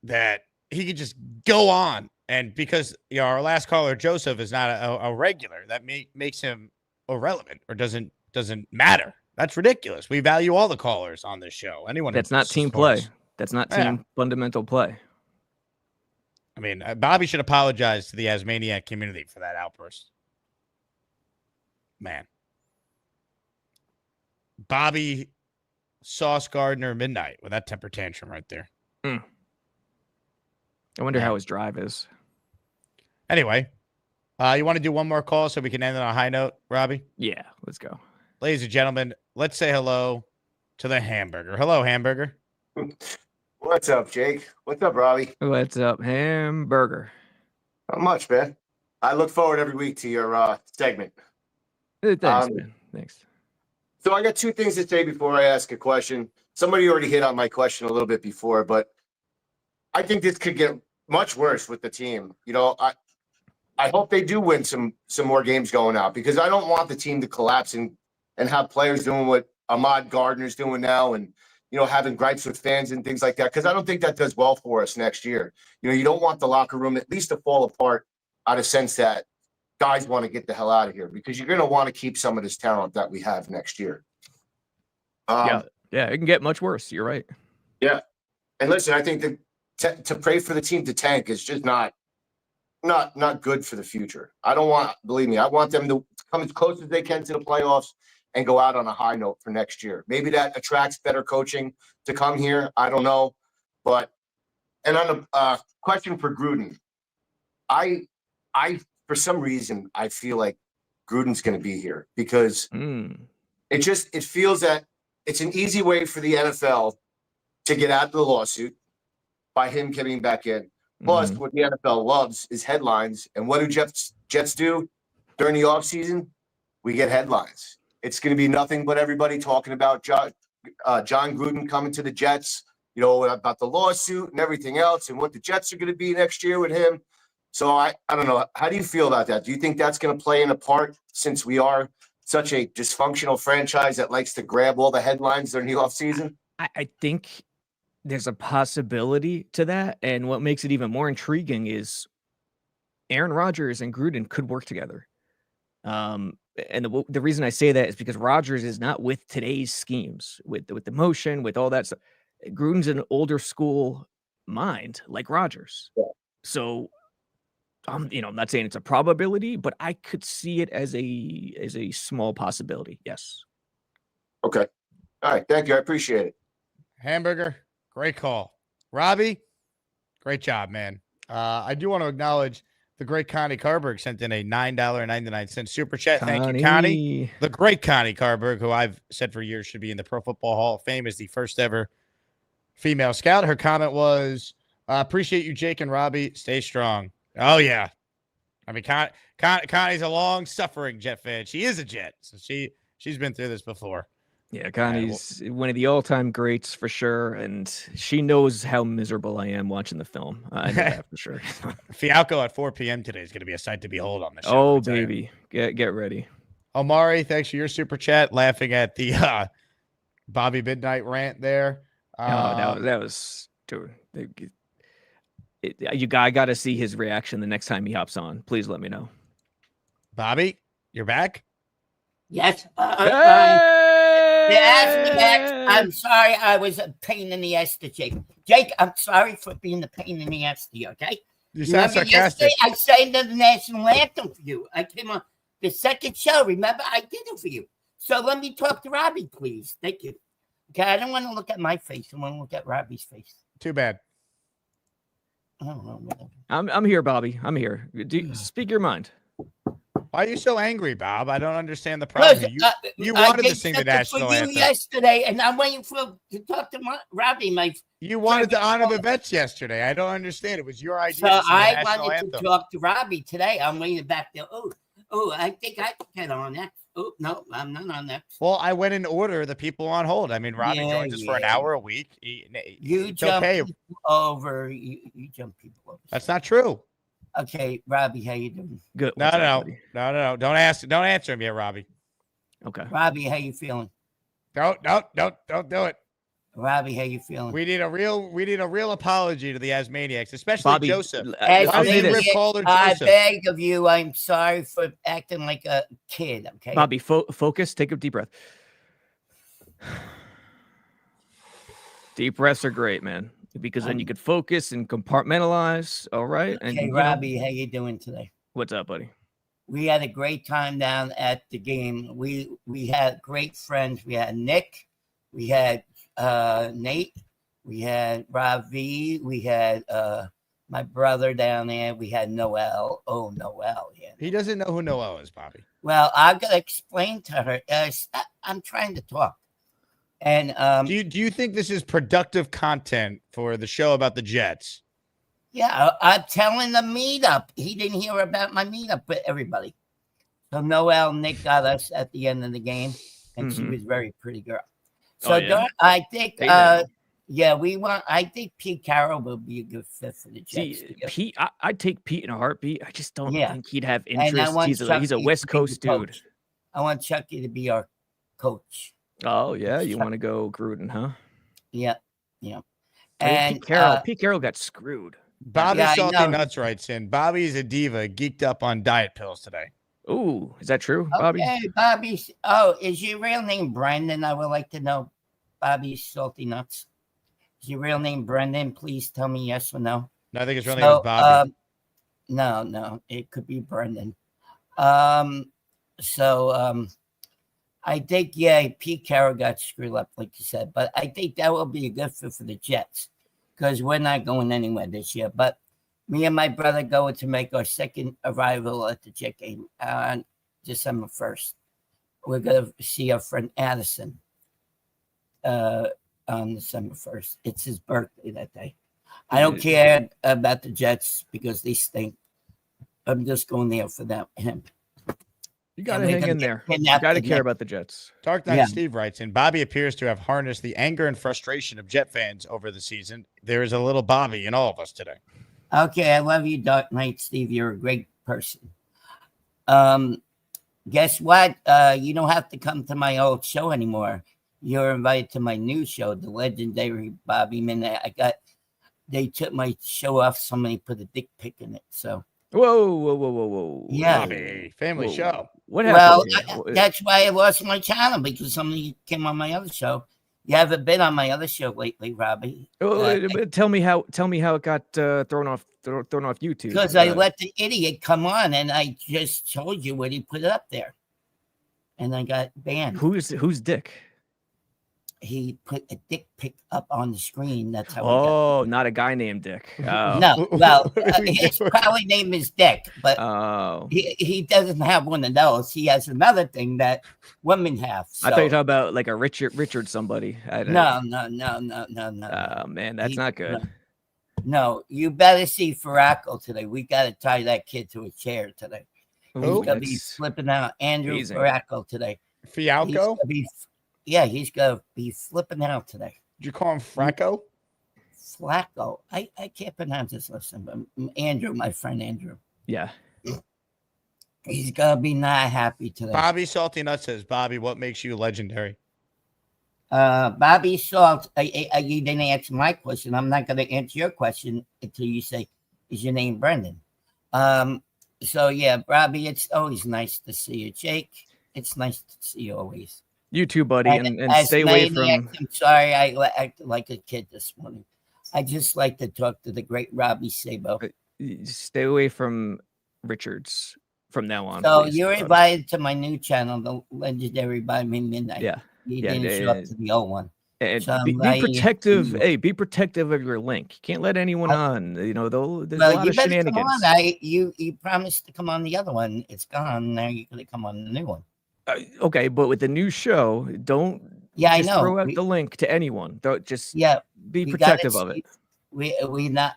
that he could just go on, and because our last caller Joseph is not a regular, that makes him irrelevant or doesn't matter. That's ridiculous. We value all the callers on this show. Anyone that's not team play. That's not team fundamental play. I mean, Bobby should apologize to the Asmaniac community for that outburst. Man, Bobby Sauce Gardner midnight with that temper tantrum right there. I wonder how his drive is. Anyway, you want to do one more call so we can end on a high note, Robby? Yeah, let's go. Ladies and gentlemen, let's say hello to the Hamburger. Hello, Hamburger. What's up, Jake? What's up, Robby? What's up, Hamburger? Not much, man. I look forward every week to your segment. Thanks, man. Thanks. So I got two things to say before I ask a question. Somebody already hit on my question a little bit before, but I think this could get much worse with the team. You know, I hope they do win some more games going out, because I don't want the team to collapse and have players doing what Ahmad Gardner's doing now and, you know, having gripes with fans and things like that, because I don't think that does well for us next year. You know, you don't want the locker room at least to fall apart out of sense that guys want to get the hell out of here, because you're going to want to keep some of this talent that we have next year. Yeah, it can get much worse. You're right. Yeah. And listen, I think that to pray for the team to tank is just not good for the future. Believe me, I want them to come as close as they can to the playoffs and go out on a high note for next year. Maybe that attracts better coaching to come here. I don't know. And on a question for Gruden, I for some reason, I feel like Gruden's going to be here, because it feels that it's an easy way for the NFL to get out of the lawsuit by him coming back in. Plus, what the NFL loves is headlines. And what do Jets do during the offseason? We get headlines. It's going to be nothing but everybody talking about John Gruden coming to the Jets, you know, about the lawsuit and everything else and what the Jets are going to be next year with him. So I don't know. How do you feel about that? Do you think that's going to play in a part, since we are such a dysfunctional franchise that likes to grab all the headlines during the offseason? I think there's a possibility to that. And what makes it even more intriguing is Aaron Rodgers and Gruden could work together. And the reason I say that is because Rodgers is not with today's schemes, with the motion, with all that stuff. Gruden's an older school mind like Rodgers. Yeah. So I'm not saying it's a probability, but I could see it as a small possibility. Yes. Okay. All right. Thank you. I appreciate it. Hamburger, great call. Robby, great job, man. I do want to acknowledge the great Connie Carberg sent in a $9.99 super chat. Thank you, Connie. The great Connie Carberg, who I've said for years should be in the Pro Football Hall of Fame, is the first ever female scout. Her comment was, appreciate you, Jake and Robby. Stay strong. Oh, yeah. I mean, Connie's a long-suffering Jet fan. She is a Jet, so she's been through this before. Yeah, Connie's one of the all-time greats for sure, and she knows how miserable I am watching the film. I know that for sure. Fialco at 4 p.m. today is going to be a sight to behold on the show. Oh, baby. Get ready. Omari, thanks for your super chat. Laughing at the Bobby Midnight rant there. That was dude. I got to see his reaction the next time he hops on. Please let me know. Bobby, you're back? Yes. I'm sorry I was a pain in the ass to Jake. Jake, I'm sorry for being a pain in the ass to you, okay? You sound sarcastic. I sang the national anthem for you. I came on the second show. Remember, I did it for you. So let me talk to Robby, please. Thank you. Okay, I don't want to look at my face. I want to look at Robbie's face. Too bad. I don't know. I'm here, Bobby. I'm here. Speak your mind. Why are you so angry, Bob? I don't understand the problem. You wanted to sing the national anthem yesterday, and I'm waiting to talk to Robby. You wanted to honor the vets yesterday. I don't understand. It was your idea. So I wanted to talk to Robby today. I'm waiting back there. Oh, I think I can get on that. Oh, no, I'm not on that. Well, I went in order the people on hold. I mean, Robby joins us for an hour a week. You jump people over. You jump people over. That's not true. Okay, Robby, how you doing? Good. No. Don't answer him yet, Robby. Okay. Robby, how you feeling? Don't do it. Robby, how you feeling? We need a real apology to the Asmaniacs, especially Bobby, Joseph. I beg of you, I'm sorry for acting like a kid. Okay, Bobby, focus. Take a deep breath. Deep breaths are great, man, because then you could focus and compartmentalize. All right. Okay, and Robby, how you doing today? What's up, buddy? We had a great time down at the game. We had great friends. We had Nick. We had Nate. We had Robby. We had my brother down there. We had Noel. Oh, Noel. Yeah. He doesn't know who Noel is, Bobby. Well, I've got to explain to her. I'm trying to talk. And do you think this is productive content for the show about the Jets? Yeah, I'm telling the meetup. He didn't hear about my meetup, but everybody. So Noel, Nick got us at the end of the game, and she was a very pretty girl. So I think, I think Pete Carroll will be a good fit for the Jets. See, Pete, I'd take Pete in a heartbeat. I just don't think he'd have And I interest. want He's a Chucky West to be Coast the dude. coach. I want Chucky to be our coach. Oh yeah, you want to go Gruden, huh? Yeah. And Pete Carroll got screwed. Bobby Salty Nuts writes in, Bobby's a diva, geeked up on diet pills today. Ooh, is that true, Bobby? Okay, Bobby. Oh, is your real name Brendan? I would like to know, Bobby Salty Nuts. Is your real name Brendan? Please tell me yes or no. No, I think his real name is Bobby. No, it could be Brendan. I think, Pete Carroll got screwed up, like you said, but I think that will be a good fit for the Jets because we're not going anywhere this year. But me and my brother go to make our second arrival at the Jet game on December 1st. We're going to see our friend Addison on December 1st. It's his birthday that day. I don't care about the Jets because they stink. I'm just going there for him. You got to hang in there. You got to care about the Jets. Dark Knight Steve writes in, Bobby appears to have harnessed the anger and frustration of Jet fans over the season. There is a little Bobby in all of us today. Okay, I love you, Dark Knight Steve. You're a great person. Guess what? You don't have to come to my old show anymore. You're invited to my new show, the legendary Bobby Minute. They took my show off. Somebody put a dick pic in it. So. Whoa. Yeah. Bobby, family show. What happened? Well, that's why I lost my channel because somebody came on my other show. You haven't been on my other show lately, Robby. Tell me how it got thrown off YouTube. Because I let the idiot come on, and I just told you what he put up there, and I got banned. Who's dick? He put a dick pic up on the screen. That's how. Oh, not a guy named Dick. Oh. No, well, his probably name is Dick, but he doesn't have one of those. He has another thing that women have. So. I thought you were talking about like a Richard somebody. No. Oh man, that's not good. No, you better see Farraco today. We got to tie that kid to a chair today. He's gonna be flipping out. Andrew Farraco today. Fialco? He's gonna be flipping out today. Did you call him Fracco? Flacco. I can't pronounce his last name, but Andrew, my friend Andrew. Yeah. He's gonna be not happy today. Bobby Salty Nut says, Bobby, what makes you legendary? Bobby Salt, you didn't answer my question. I'm not gonna answer your question until you say, is your name Brendan? So yeah, Bobby, it's always nice to see you. Jake, it's nice to see you always. You too, buddy, and stay away from. I'm sorry, I acted like a kid this morning. I just like to talk to the great Robby Sabo. Stay away from Richards from now on. So please, you're invited to my new channel, the legendary Bobby Midnight. Yeah, you didn't show up to the old one. And so be protective. Hey, be protective of your link. You can't let anyone on. There's a lot of shenanigans. Come on. You promised to come on the other one. It's gone. Now you're going to come on the new one. Okay, but with the new show, don't I know. Throw out the link to anyone. Don't just be protective of it.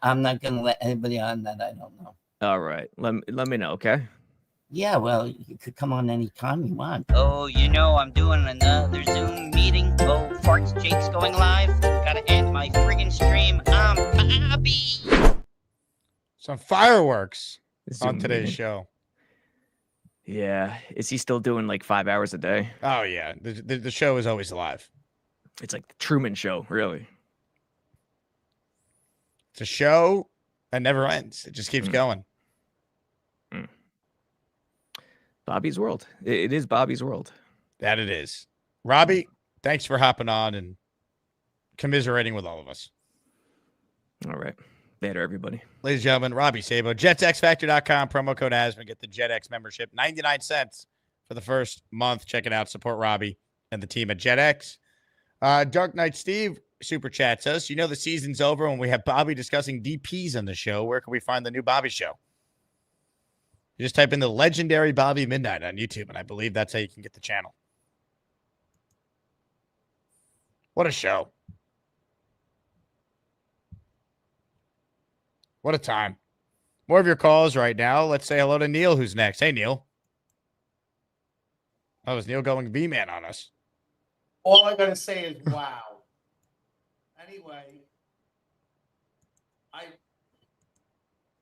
I'm not going to let anybody on that I don't know. All right, let me know, okay? Yeah, well, you could come on anytime you want. Oh, I'm doing another Zoom meeting. Oh, farts, Jake's going live. Gotta end my friggin' stream. I'm Bobby. Some fireworks on today's show. Yeah. Is he still doing like 5 hours a day? Oh, yeah. The show is always live. It's like the Truman Show, really. It's a show that never ends. It just keeps going. Bobby's World. It is Bobby's World. That it is. Robby, thanks for hopping on and commiserating with all of us. All right. Later, everybody. Ladies and gentlemen, Robby Sabo, JetsXFactor.com, promo code Asman. Get the JetX membership, 99 cents for the first month. Check it out. Support Robby and the team at JetX. Dark Knight Steve, super chats us. You know the season's over when we have Bobby discussing DPs on the show. Where can we find the new Bobby show? You just type in the legendary Bobby Midnight on YouTube, and I believe that's how you can get the channel. What a show. What a time. More of your calls right now. Let's say hello to Neil, who's next. Hey, Neil. Oh, is Neil going V-Man on us? All I gotta say is wow. Anyway, I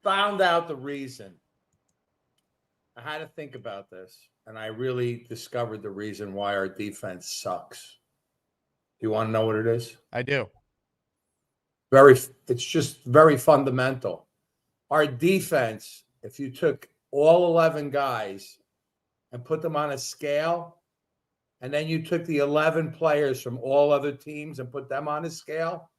found out the reason. I had to think about this, and I really discovered the reason why our defense sucks. Do you want to know what it is? I do. It's just very fundamental. Our defense, if you took all 11 guys and put them on a scale, and then you took the 11 players from all other teams and put them on a scale,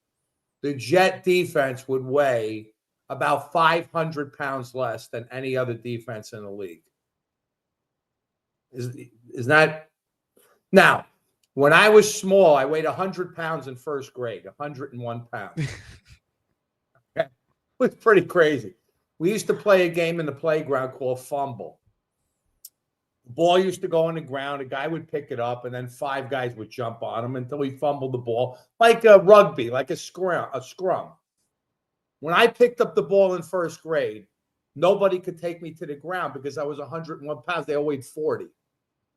the Jet defense would weigh about 500 pounds less than any other defense in the league. Is that now? When I was small, I weighed 100 pounds in first grade, 101 pounds. Okay. It was pretty crazy. We used to play a game in the playground called Fumble. The ball used to go on the ground. A guy would pick it up, and then 5 guys would jump on him until he fumbled the ball, like a rugby, like a scrum. When I picked up the ball in first grade, nobody could take me to the ground because I was 101 pounds. They all weighed 40.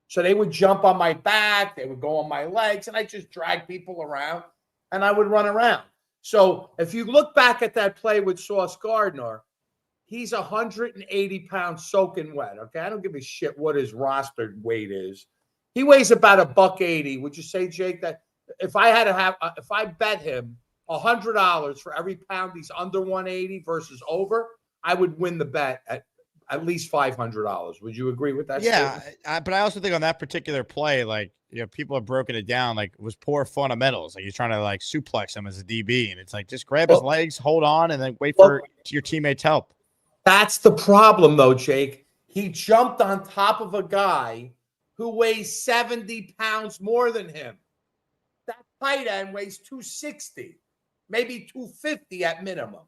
So they would jump on my back, they would go on my legs, and I just drag people around, and I would run around. So if you look back at that play with Sauce Gardner, he's 180 pounds soaking wet, okay? I don't give a shit what his roster weight is. He weighs about $180. Would you say, Jake, that if I bet him $100 for every pound he's under 180 versus over, I would win the bet at least $500. Would you agree with that? Yeah, but I also think on that particular play, like, you know, people have broken it down, like it was poor fundamentals. Like you're trying to like suplex him as a DB, and it's like just grab his legs, hold on, and then wait for your teammates' help. That's the problem, though, Jake. He jumped on top of a guy who weighs 70 pounds more than him. That tight end weighs 260, maybe 250 at minimum.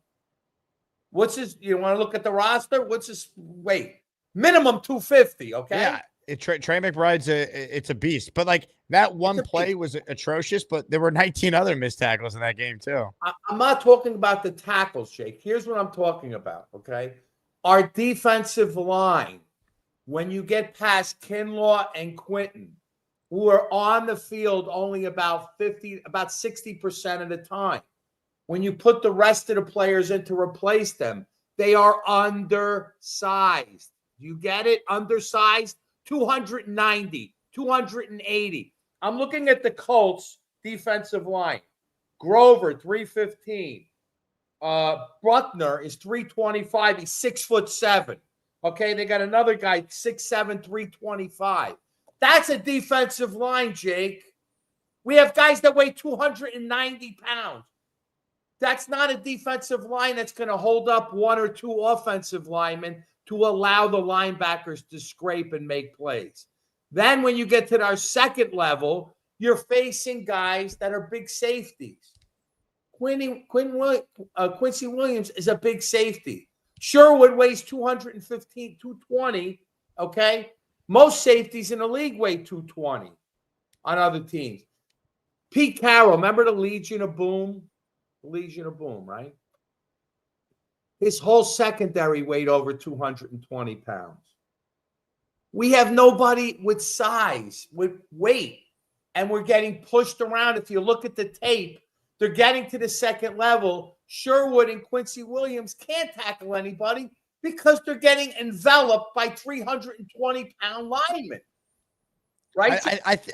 What's his? You want to look at the roster? What's his weight? Minimum 250. Okay. Yeah, Trey McBride's it's a beast. But like that one play was atrocious. But there were 19 other missed tackles in that game too. I'm not talking about the tackles, Jake. Here's what I'm talking about. Okay, our defensive line. When you get past Kinlaw and Quinton, who are on the field only about 60% of the time. When you put the rest of the players in to replace them, they are undersized. You get it? Undersized, 290, 280. I'm looking at the Colts defensive line. Grover, 315. Bruckner is 325. He's 6'7". Okay, they got another guy, 6'7", 325. That's a defensive line, Jake. We have guys that weigh 290 pounds. That's not a defensive line that's going to hold up 1 or 2 offensive linemen to allow the linebackers to scrape and make plays. Then when you get to our second level, you're facing guys that are big safeties. Quincy Williams is a big safety. Sherwood weighs 215, 220, okay? Most safeties in the league weigh 220 on other teams. Pete Carroll, remember the Legion of Boom? Legion of Boom, right? His whole secondary weighed over 220 pounds. We have nobody with size, with weight, and we're getting pushed around. If you look at the tape, they're getting to the second level. Sherwood and Quincy Williams can't tackle anybody because they're getting enveloped by 320-pound linemen. Right?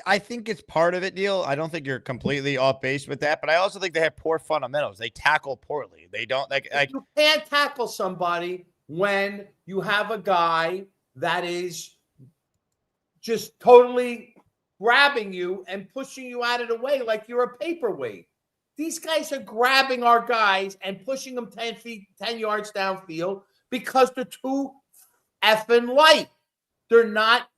I think it's part of it, Neil. I don't think you're completely off base with that, but I also think they have poor fundamentals. They tackle poorly. They don't like you can't tackle somebody when you have a guy that is just totally grabbing you and pushing you out of the way like you're a paperweight. These guys are grabbing our guys and pushing them 10 yards downfield because they're too effing light. They're not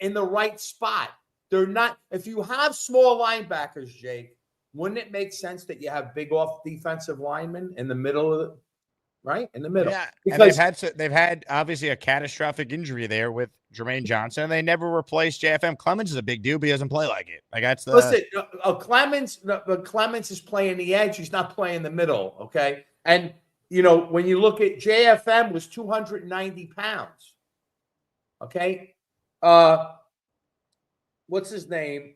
in the right spot. They're not. If you have small linebackers, Jake, wouldn't it make sense that you have big off defensive linemen in the middle of the right in the middle? Yeah, Because and they've had obviously a catastrophic injury there with Jermaine Johnson, and they never replaced JFM. Clemens is a big dude, but he doesn't play like it. Like that's the listen, Clemens is playing the edge. He's not playing the middle. Okay, and when you look at JFM was 290 pounds. Okay, what's his name?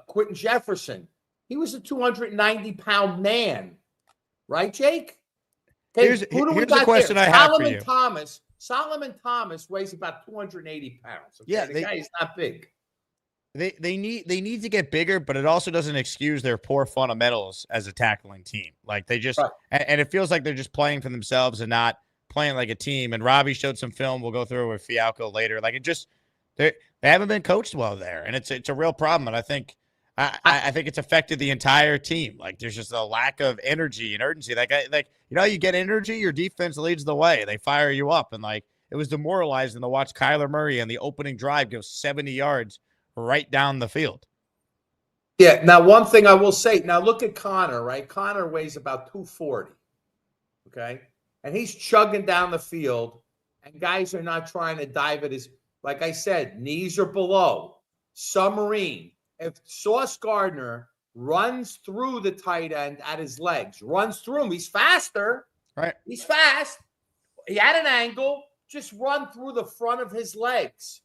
Quentin Jefferson. He was a 290-pound man, right, Jake? Okay, here's the question I have for you. Solomon Thomas weighs about 280 pounds. Okay? Yeah, the guy is not big. They need to get bigger, but it also doesn't excuse their poor fundamentals as a tackling team. Like they just and it feels like they're just playing for themselves and not playing like a team. And Robby showed some film. We'll go through it with Fialco later. Like it just they haven't been coached well there, and it's a real problem. And I think it's affected the entire team. Like there's just a lack of energy and urgency. You get energy, your defense leads the way. They fire you up, and like it was demoralizing to watch Kyler Murray on the opening drive go 70 yards right down the field. Yeah. Now, one thing I will say. Now look at Connor. Right, Connor weighs about 240. Okay, and he's chugging down the field, and guys are not trying to dive at his. Like I said, knees are below. Submarine. If Sauce Gardner runs through the tight end at his legs, runs through him, he's faster. Right. He's fast. He had an angle. Just run through the front of his legs.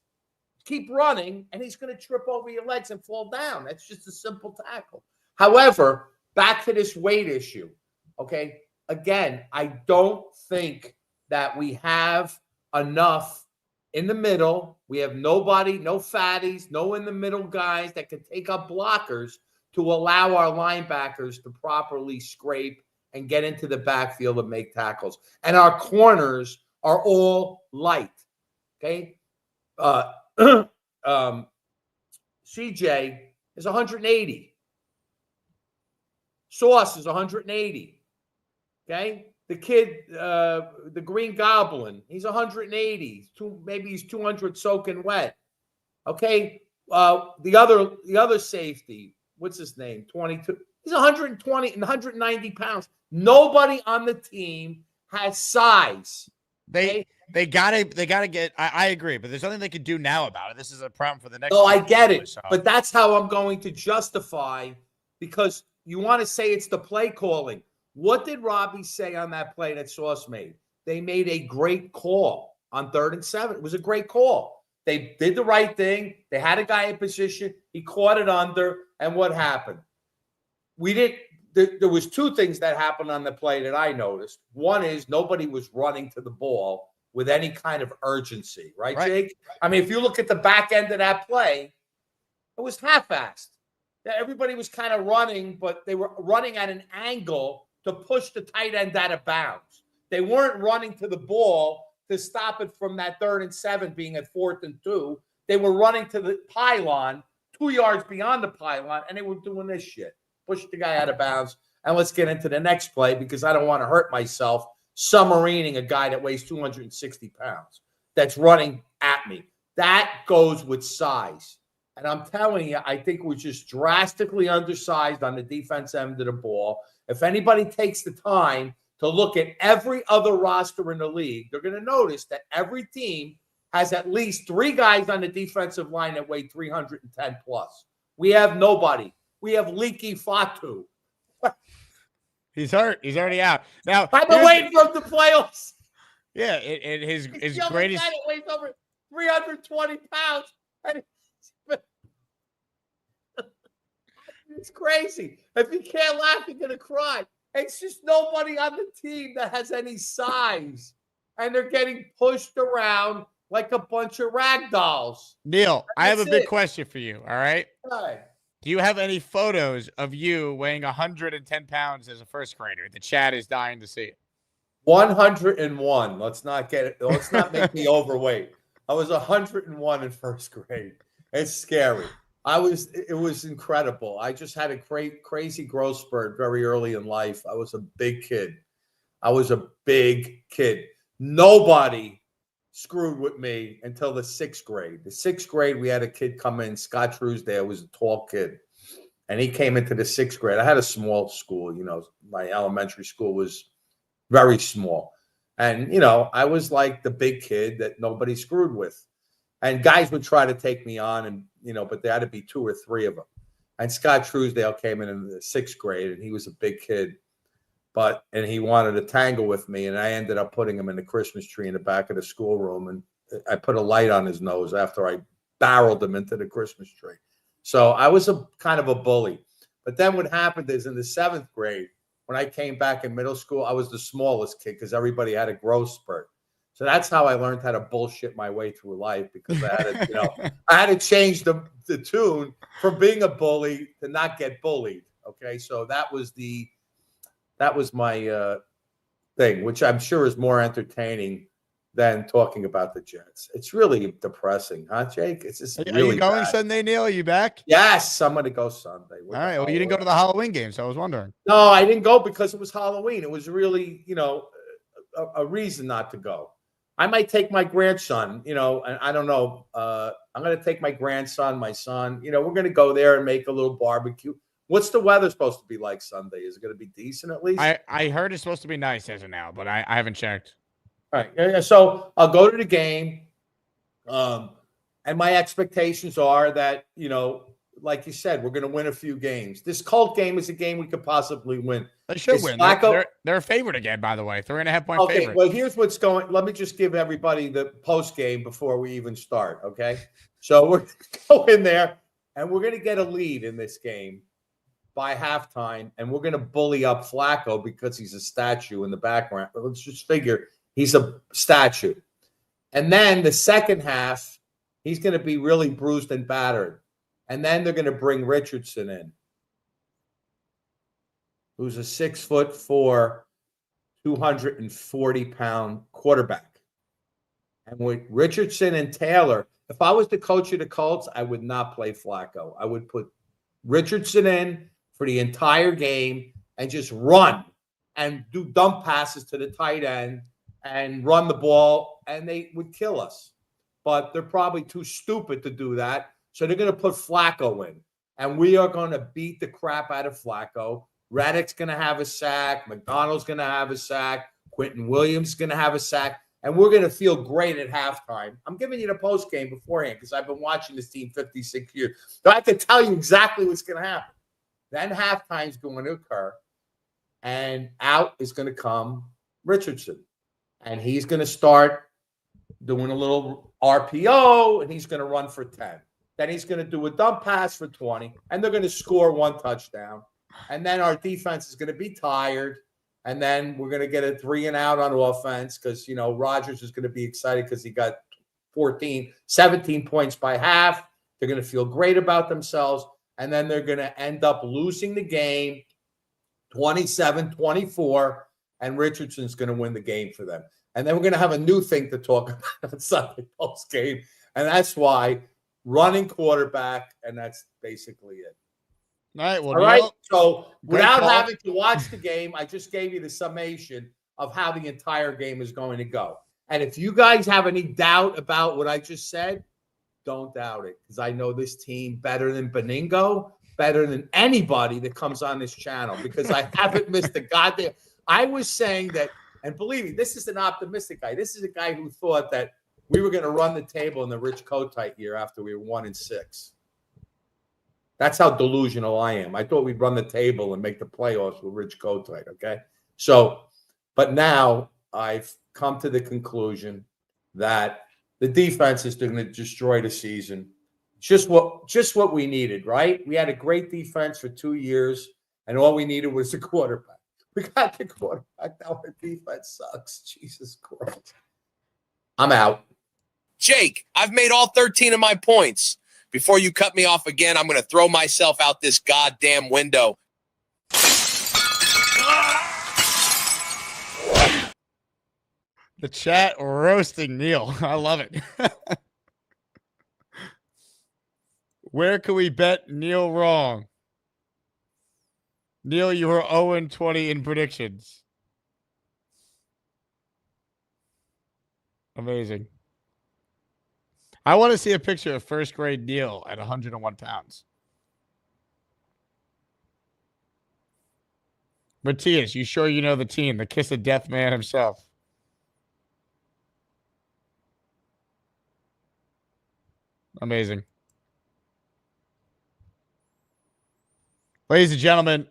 Keep running, and he's going to trip over your legs and fall down. That's just a simple tackle. However, back to this weight issue. Okay. Again, I don't think that we have enough in the middle. We have nobody, no fatties, no in the middle guys that can take up blockers to allow our linebackers to properly scrape and get into the backfield and make tackles. And our corners are all light. Okay. CJ is 180. Sauce is 180. Okay. The kid, the Green Goblin, he's 180. Maybe he's 200 soaking wet. Okay. The other safety, what's his name? 22. He's 120 and 190 pounds. Nobody on the team has size. They gotta get. I agree, but there's nothing they can do now about it. This is a problem for the next. No, I get it, but that's how I'm going to justify, because you want to say it's the play calling. What did Robby say on that play that Sauce made? They made a great call on 3rd and 7. It was a great call. They did the right thing. They had a guy in position. He caught it under, and what happened? There was two things that happened on the play that I noticed. One is nobody was running to the ball with any kind of urgency, right, Jake? I mean, if you look at the back end of that play, it was half-assed. Everybody was kind of running, but they were running at an angle to push the tight end out of bounds. They weren't running to the ball to stop it from that 3rd and 7 being at 4th and 2. They were running to the pylon, 2 yards beyond the pylon, and they were doing this shit. Push the guy out of bounds. And let's get into the next play, because I don't want to hurt myself submarining a guy that weighs 260 pounds that's running at me. That goes with size. And I'm telling you, I think we're just drastically undersized on the defense end of the ball. If anybody takes the time to look at every other roster in the league, they're going to notice that every team has at least 3 guys on the defensive line that weigh 310 plus. We have nobody. We have Leaky Fatu. He's hurt. He's already out. Now I've been waiting for him to playoffs. Yeah, and his greatest. Guy that weighs over 320 pounds. It's crazy. If you can't laugh, you're gonna cry. It's just nobody on the team that has any size, and they're getting pushed around like a bunch of rag dolls. Neil, I have a big question for you. All right. Hi. Do you have any photos of you weighing 110 pounds as a first grader? The chat is dying to see it. 101. Let's not make me overweight. I was 101 in first grade. It's scary. It was incredible. I just had a crazy growth spurt very early in life. I was a big kid. Nobody screwed with me until the 6th grade. The 6th grade, we had a kid come in, Scott Truesdale was a tall kid. and he came into the 6th grade. I had a small school, my elementary school was very small. And, I was like the big kid that nobody screwed with. And guys would try to take me on, and, but there had to be 2 or 3 of them. And Scott Truesdale came in the 6th grade, and he was a big kid. And he wanted to tangle with me, and I ended up putting him in the Christmas tree in the back of the schoolroom. And I put a light on his nose after I barreled him into the Christmas tree. So I was a kind of a bully. But then what happened is in the 7th grade, when I came back in middle school, I was the smallest kid because everybody had a growth spurt. So that's how I learned how to bullshit my way through life, because I had to, I had to change the tune from being a bully to not get bullied. Okay, so that was my thing, which I'm sure is more entertaining than talking about the Jets. It's really depressing, huh, Jake? It's just Are really you going bad. Sunday, Neil? Are you back? Yes, I'm going to go Sunday. All right. Well, you didn't go to the Halloween game, so I was wondering. No, I didn't go because it was Halloween. It was really, a reason not to go. I might take my grandson, and I don't know. I'm going to take my grandson, my son. We're going to go there and make a little barbecue. What's the weather supposed to be like Sunday? Is it going to be decent at least? I heard it's supposed to be nice as of now, but I haven't checked. All right. Yeah, so I'll go to the game. And my expectations are that, like you said, we're going to win a few games. This Colt game is a game we could possibly win. They should win. They're a favorite again, by the way. 3.5-point favorite. Okay, well, here's what's going. Let me just give everybody the post game before we even start, okay? So we're going to go in there, and we're going to get a lead in this game by halftime, and we're going to bully up Flacco because he's a statue in the background. But let's just figure he's a statue. And then the second half, he's going to be really bruised and battered. And then they're going to bring Richardson in, who's a 6'4", 240-pound quarterback. And with Richardson and Taylor, if I was the coach of the Colts, I would not play Flacco. I would put Richardson in for the entire game and just run and do dump passes to the tight end and run the ball, and they would kill us. But they're probably too stupid to do that. So they're going to put Flacco in, and we are going to beat the crap out of Flacco. Raddick's going to have a sack. McDonald's going to have a sack. Quentin Williams is going to have a sack, and we're going to feel great at halftime. I'm giving you the post game beforehand because I've been watching this team 56 years. So I can tell you exactly what's going to happen. Then halftime's going to occur, and out is going to come Richardson, and he's going to start doing a little RPO, and he's going to run for 10. Then he's going to do a dump pass for 20, and they're going to score 1 touchdown. And then our defense is going to be tired, and then we're going to get a 3-and-out on offense because, Rodgers is going to be excited because he got 17 points by half. They're going to feel great about themselves, and then they're going to end up losing the game 27-24, and Richardson's going to win the game for them. And then we're going to have a new thing to talk about on Sunday post game, and that's why running quarterback, and that's basically it. All right. Well, all right. So great without call. having to watch the game, I just gave you the summation of how the entire game is going to go. And if you guys have any doubt about what I just said, don't doubt it, because I know this team better than Beningo, better than anybody that comes on this channel, because I haven't missed a goddamn. I was saying that, and believe me, this is an optimistic guy. This is a guy who thought that we were going to run the table in the Rich Kotite year after we were 1-6. That's how delusional I am. I thought we'd run the table and make the playoffs with Rich Kotite, okay? So, but now I've come to the conclusion that the defense is going to destroy the season. Just what we needed, right? We had a great defense for 2 years, and all we needed was a quarterback. We got the quarterback. Now our defense sucks. Jesus Christ. I'm out. Jake, I've made all 13 of my points. Before you cut me off again, I'm going to throw myself out this goddamn window. The chat roasting Neil. I love it. Where can we bet Neil wrong? Neil, you were 0-20 in predictions. Amazing. I want to see a picture of first grade Neil at 101 pounds. Matthias, you sure you know the team? The kiss of death man himself. Amazing. Ladies and gentlemen,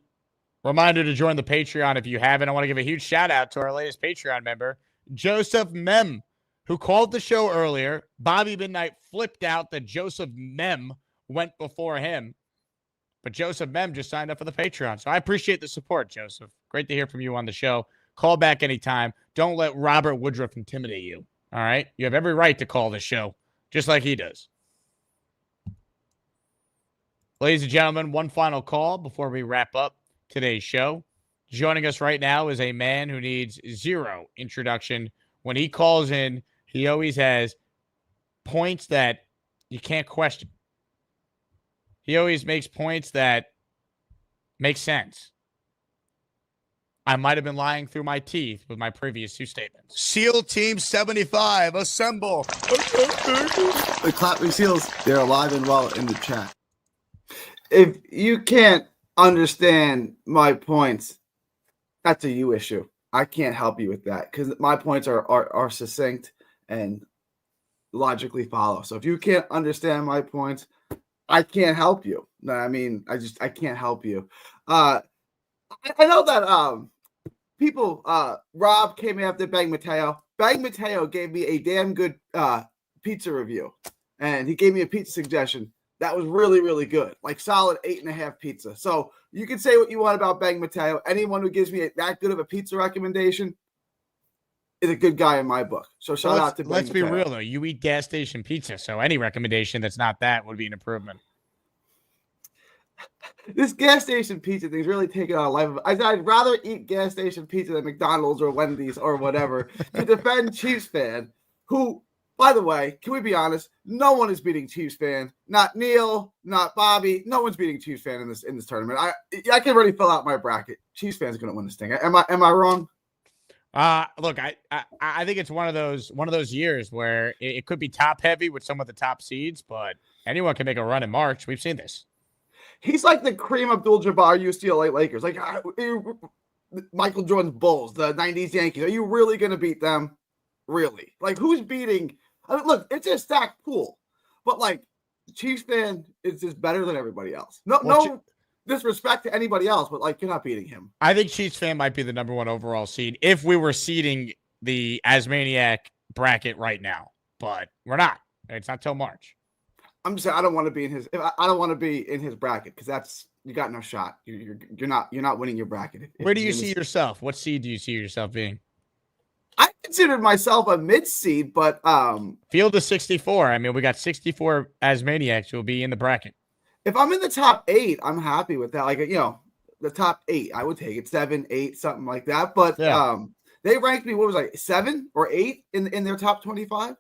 reminder to join the Patreon if you haven't. I want to give a huge shout out to our latest Patreon member, Joseph Mem, who called the show earlier. Bobby Midnight flipped out that Joseph Mem went before him. But Joseph Mem just signed up for the Patreon. So I appreciate the support, Joseph. Great to hear from you on the show. Call back anytime. Don't let Robert Woodruff intimidate you. All right? You have every right to call the show, just like he does. Ladies and gentlemen, one final call before we wrap up today's show. Joining us right now is a man who needs zero introduction. When he calls in, he always has points that you can't question. He always makes points that make sense. I might have been lying through my teeth with my previous two statements. SEAL Team 75, assemble. The Clapping Seals, they're alive and well in the chat. If you can't understand my points, that's a you issue. I can't help you with that because my points are succinct and logically follow. So if you can't understand my points, I can't help you. I mean, I can't help you. I know that people, Rob came after Bang Mateo. Bang Mateo gave me a damn good pizza review, and he gave me a pizza suggestion that was really, really good, like solid 8.5 pizza. So you can say what you want about Bang Mateo. Anyone who gives me that good of a pizza recommendation is a good guy in my book. So shout out to Bang Let's be Mateo. real, though. You eat gas station pizza, so any recommendation that's not that would be an improvement. This gas station pizza thing's really taken on a life of. I'd rather eat gas station pizza than McDonald's or Wendy's or whatever to defend Chiefs fan who, by the way, can we be honest? No one is beating Chiefs fan. Not Neil, not Bobby. No one's beating Chiefs fan in this tournament. I can already fill out my bracket. Chiefs fans are going to win this thing. Am I wrong? Look, I think it's one of those years where it could be top heavy with some of the top seeds, but anyone can make a run in March. We've seen this. He's like the Kareem Abdul-Jabbar UCLA Lakers. Like Michael Jordan's Bulls, the 90s Yankees. Are you really going to beat them? Really? Like, who's beating? I mean, look, it's a stacked pool. But, like, Chiefs fan is just better than everybody else. No disrespect to anybody else, but, like, you're not beating him. I think Chiefs fan might be the number one overall seed if we were seeding the Asmaniac bracket right now. But we're not. It's not till March. I'm just saying I don't want to be in his. I don't want to be in his bracket because that's you got no shot. You're not winning your bracket. Where do you see yourself? What seed do you see yourself being? I considered myself a mid seed, but field of 64. I mean, we got 64 Asmaniacs who will be in the bracket. If I'm in the top 8, I'm happy with that. Like the top 8, I would take it 7, 8, something like that. But they ranked me. What was I 7 or 8 in their top 25?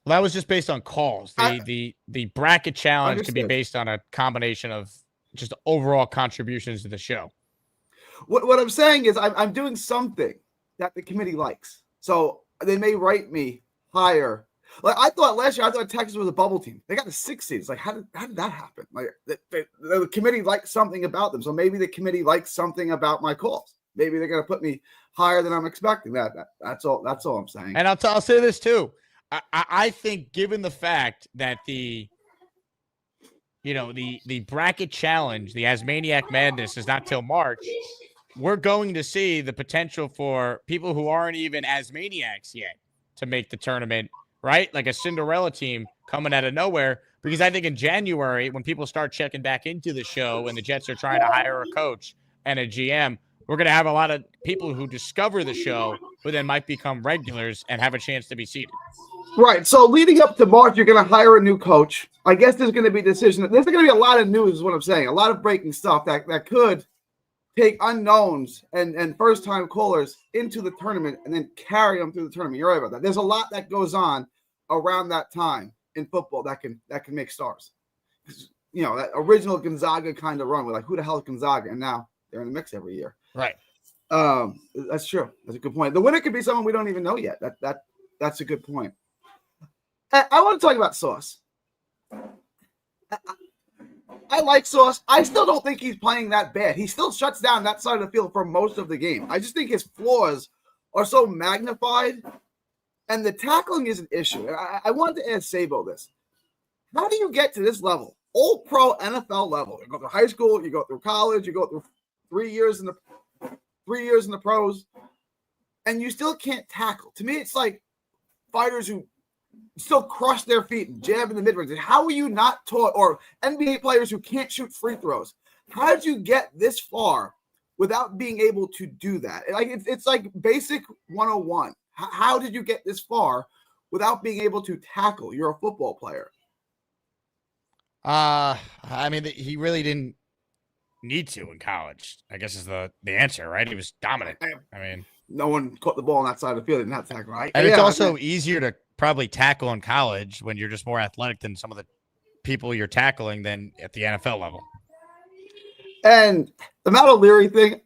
Well, that was just based on calls. The bracket challenge Understood. could be based on a combination of just overall contributions to the show. What I'm saying is I'm doing something that the committee likes. So they may rate me higher. Like I thought last year, I thought Texas was a bubble team. They got a 6 seed. It's like, how did that happen? Like the committee liked something about them. So maybe the committee likes something about my calls. Maybe they're going to put me higher than I'm expecting. That's all I'm saying. And I'll say this too. I think given the fact that the bracket challenge, the Asmaniac Madness is not till March, we're going to see the potential for people who aren't even Asmaniacs yet to make the tournament, right? Like a Cinderella team coming out of nowhere. Because I think in January, when people start checking back into the show and the Jets are trying to hire a coach and a GM, we're going to have a lot of people who discover the show who then might become regulars and have a chance to be seated. Right. So leading up to March, you're going to hire a new coach. I guess there's going to be decision. There's going to be a lot of news is what I'm saying. A lot of breaking stuff that could take unknowns and first-time callers into the tournament and then carry them through the tournament. You're right about that. There's a lot that goes on around that time in football that can make stars. That original Gonzaga kind of run. We're like, who the hell is Gonzaga? And now they're in the mix every year. Right. That's true. That's a good point. The winner could be someone we don't even know yet. That's a good point. I want to talk about Sauce. I I like Sauce. I still don't think he's playing that bad. He still shuts down that side of the field for most of the game. I just think his flaws are so magnified, and the tackling is an issue. And I wanted to ask Sabo this. How do you get to this level? All pro NFL level. You go through high school, you go through college, you go through 3 years in the pros, and you still can't tackle. To me, it's like fighters who still crush their feet and jab in the mid-range. How are you not taught, or NBA players who can't shoot free throws? How did you get this far without being able to do that? Like it's like basic 101. How did you get this far without being able to tackle? You're a football player. I mean, he really didn't need to in college, I guess is the answer, right? He was dominant. I mean, no one caught the ball on that side of the field and not tackle, right? And it's also easier to probably tackle in college when you're just more athletic than some of the people you're tackling than at the NFL level. And the Matt O'Leary thing,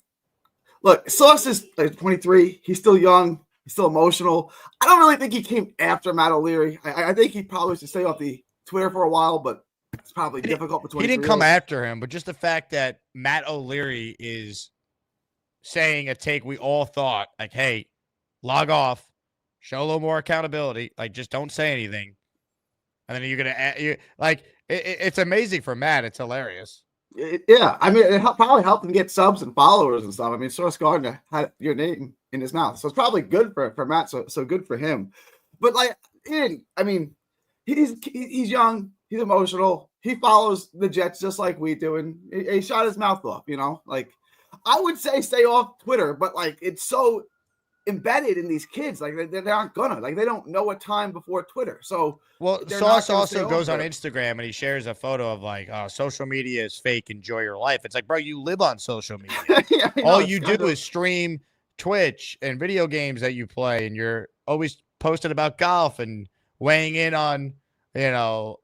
look, Sauce is like 23. He's still young. He's still emotional. I don't really think he came after Matt O'Leary. I think he probably should stay off the Twitter for a while, but it's probably difficult for 23. He didn't come after him, but just the fact that Matt O'Leary is saying a take we all thought, like, hey, log off, show a little more accountability, like, just don't say anything. And then you're going to, it's amazing for Matt. It's hilarious. Yeah, I mean, it probably helped him get subs and followers and stuff. I mean, Sauce Gardner had your name in his mouth, so it's probably good for Matt. So good for him. But like, I mean, he's young, he's emotional, he follows the Jets just like we do, and he shot his mouth off. You know, like I would say stay off Twitter, but like it's so embedded in these kids, like they aren't gonna, like they don't know a time before Twitter. So Sauce also goes on Instagram and he shares a photo of like, social media is fake, enjoy your life. It's like, bro, you live on social media. Yeah, all you do is stream Twitch and video games that you play, and you're always posting about golf and weighing in on, you know,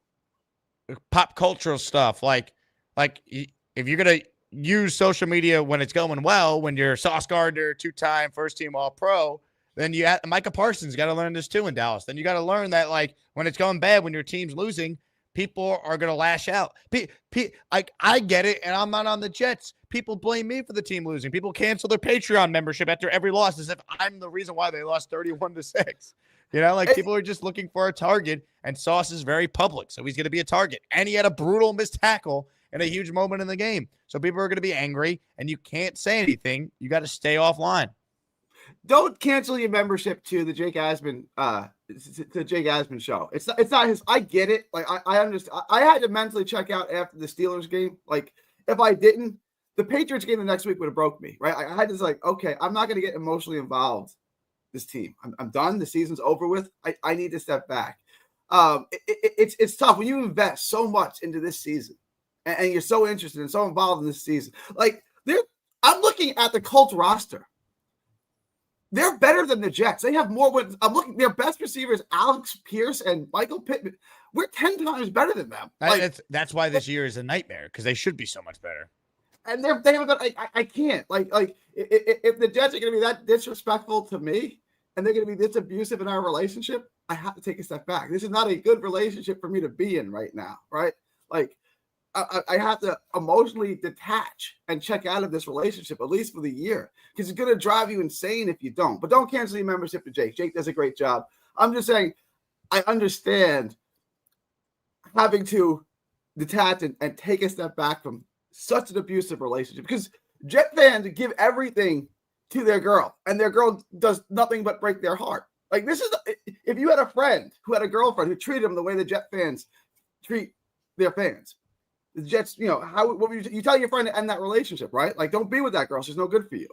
pop cultural stuff. Like if you're gonna use social media when it's going well, when you're Sauce Gardner, 2-time first team All Pro, then Micah Parsons got to learn this too in Dallas. Then you got to learn that, like, when it's going bad, when your team's losing, people are going to lash out. I get it, and I'm not on the Jets. People blame me for the team losing. People cancel their Patreon membership after every loss as if I'm the reason why they lost 31-6. You know, like, people are just looking for a target, and Sauce is very public, so he's going to be a target. And he had a brutal missed tackle in a huge moment in the game. So people are going to be angry, and you can't say anything. You got to stay offline. Don't cancel your membership to the Jake Asman show. It's not his. I get it. Like I understand. I had to mentally check out after the Steelers game. Like if I didn't, the Patriots game the next week would have broke me. Right. I had to like, okay, I'm not going to get emotionally involved. This team, I'm done. The season's over with. I need to step back. It's tough when you invest so much into this season. And you're so interested and so involved in this season. Like, I'm looking at the Colts roster. They're better than the Jets. They have more wins. I'm looking, their best receivers, Alex Pierce and Michael Pittman. We're 10 times better than them. That's why this year is a nightmare, because they should be so much better. And they haven't got, I can't. Like if the Jets are going to be that disrespectful to me and they're going to be this abusive in our relationship, I have to take a step back. This is not a good relationship for me to be in right now, right? Like, I have to emotionally detach and check out of this relationship, at least for the year, because it's going to drive you insane if you don't. But don't cancel your membership to Jake. Jake does a great job. I'm just saying, I understand having to detach and take a step back from such an abusive relationship, because Jet fans give everything to their girl, and their girl does nothing but break their heart. Like, this is, if you had a friend who had a girlfriend who treated them the way the Jet fans treat their fans, the Jets, you know, what would you tell your friend to end that relationship, right? Like, don't be with that girl. She's no good for you.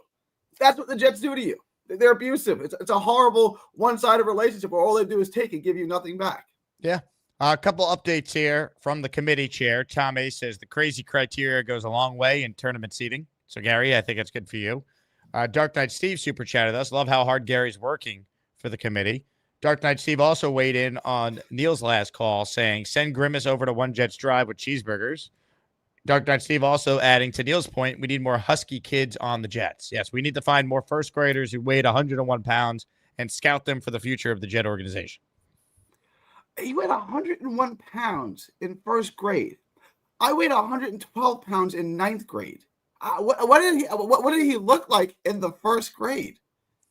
That's what the Jets do to you. They're abusive. It's a horrible one-sided relationship where all they do is take and give you nothing back. Yeah. A couple updates here from the committee chair. Tom A says the crazy criteria goes a long way in tournament seating. So, Gary, I think it's good for you. Dark Knight Steve super chatted us. Love how hard Gary's working for the committee. Dark Knight Steve also weighed in on Neil's last call, saying, send Grimace over to One Jets Drive with cheeseburgers. Dark Knight Steve also adding to Neil's point, we need more husky kids on the Jets. Yes, we need to find more first graders who weighed 101 pounds and scout them for the future of the Jet organization. He weighed 101 pounds in first grade. I weighed 112 pounds in ninth grade. What did he look like in the first grade?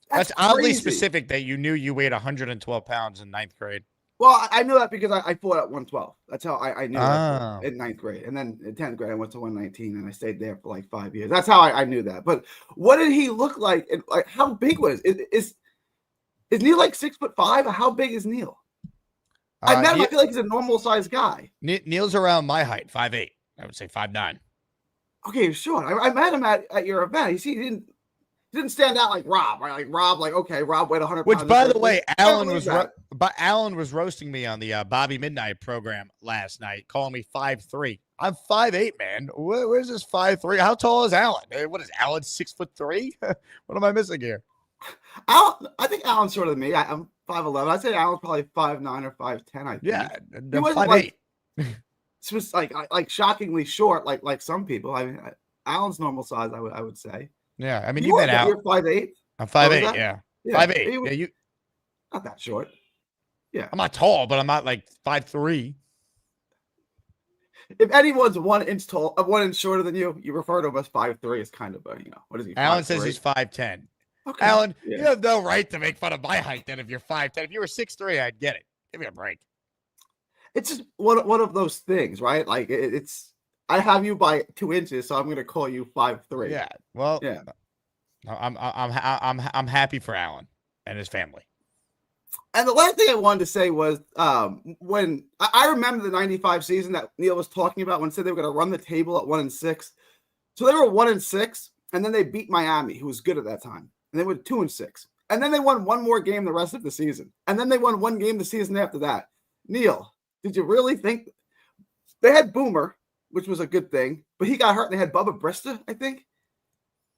That's oddly crazy. specific that you knew you weighed 112 pounds in ninth grade. Well, I know that because I fought at 112. That's how I knew Oh. that in ninth grade. And then in 10th grade, I went to 119 and I stayed there for like 5 years. That's how I knew that. But what did he look like? And like, how big was is Neil like 6'5"? How big is Neil? I met him. I feel like he's a normal sized guy. Neil's around my height, 5'8". I would say 5'9". Okay, sure. I met him at your event. He didn't stand out like Rob. Right? Like Rob, Rob weighed 100 pounds. Which, by the way, Alan was roasting me on the Bobby Midnight program last night, calling me 5'3". I'm 5'8", man. Where's this 5'3"? How tall is Alan? What is Alan, 6'3"? What am I missing here? Alan, I think Alan's shorter than me. I'm 5'11". I'd say Alan's probably 5'9" or 5'10". I think. Yeah, he wasn't 5'8". This was like shockingly short, like some people. I mean, Alan's normal size, I would say. Yeah, I mean, you met Alan. You're 5'8". I'm 5'8". Yeah, 5'8". Yeah, you not that short. Yeah, I'm not tall, but I'm not like 5'3". If anyone's 1 inch tall, 1 inch shorter than you, you refer to him as 5'3". It's kind of a, what is he? Alan 5'3"? says he's 5'10". Okay. Alan, Yeah. you have no right to make fun of my height then if you're 5'10". If you were 6'3", I'd get it. Give me a break. It's just one of those things, right? Like it's I have you by 2 inches, so I'm gonna call you 5'3". Yeah. Well, yeah. I'm happy for Alan and his family. And the last thing I wanted to say was when I remember the 95 season that Neil was talking about when he said they were going to run the table at 1-6. So they were 1-6, and then they beat Miami, who was good at that time. And they were 2-6. And then they won one more game the rest of the season. And then they won one game the season after that. Neil, did you really think they had Boomer, which was a good thing, but he got hurt and they had Bubba Brista, I think?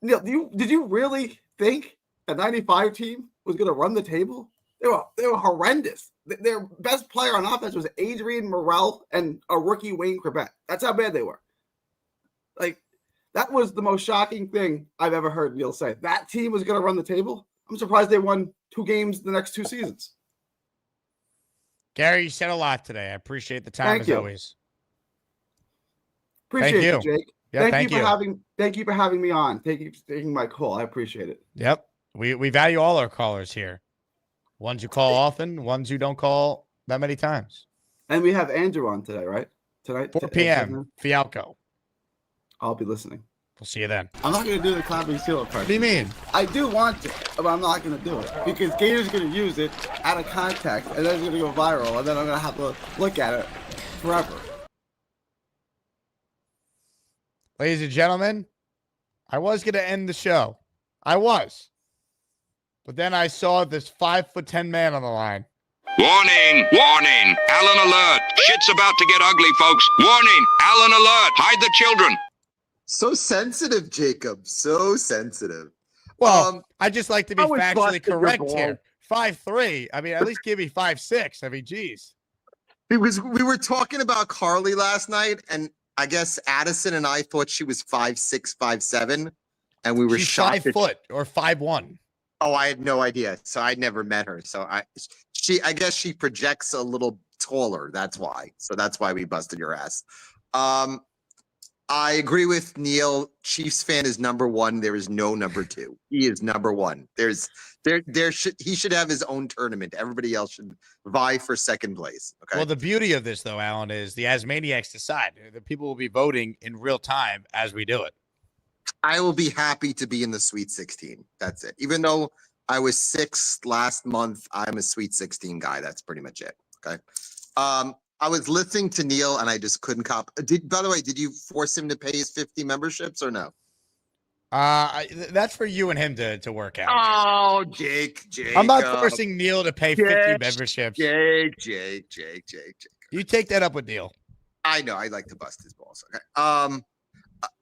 Neil, did you really think a 95 team was going to run the table? They were horrendous. Their best player on offense was Adrian Morrell and a rookie Wayne Corbett. That's how bad they were. Like, that was the most shocking thing I've ever heard Neil say. That team was going to run the table. I'm surprised they won 2 games the next 2 seasons. Gary, you said a lot today. I appreciate the time as always. Appreciate you, Jake. Yeah, thank you for having me on. Thank you for taking my call. I appreciate it. Yep. We value all our callers here. Ones who call often, ones who don't call that many times. And we have Andrew on today, right? Tonight, 4 p.m. Fialco. I'll be listening. We'll see you then. I'm not going to do the clapping seal part. What do you mean? I do want to, but I'm not going to do it because Gator's going to use it out of context, and then it's going to go viral, and then I'm going to have to look at it forever. Ladies and gentlemen, I was going to end the show. I was. But then I saw this 5'10" man on the line. Warning, warning, Allen alert. Shit's about to get ugly, folks. Warning, Allen alert. Hide the children. So sensitive, Jacob. So sensitive. Well, I just like to be I was factually busting your correct balls. here. 5'3". I mean, at least give me 5'6". I mean, geez. We were talking about Carly last night, and I guess Addison and I thought she was 5'6", 5'7", and we were She's shocked. 5 foot or 5'1". Oh, I had no idea. So I'd never met her. So I guess she projects a little taller. That's why. So that's why we busted your ass. I agree with Neil. Chiefs fan is number 1. There is no number 2. He is number 1. He should have his own tournament. Everybody else should vie for second place. Okay. Well, the beauty of this, though, Alan, is the Asmaniacs decide. The people will be voting in real time as we do it. I will be happy to be in the Sweet 16. That's it. Even though I was 6th last month, I'm a Sweet 16 guy. That's pretty much it. Okay. I was listening to Neil and I just couldn't cop. By the way, did you force him to pay his 50 memberships or no? That's for you and him to work out. Oh, Jake. I'm not forcing Neil to pay 50 memberships. Jake. You take that up with Neil. I know. I like to bust his balls. Okay.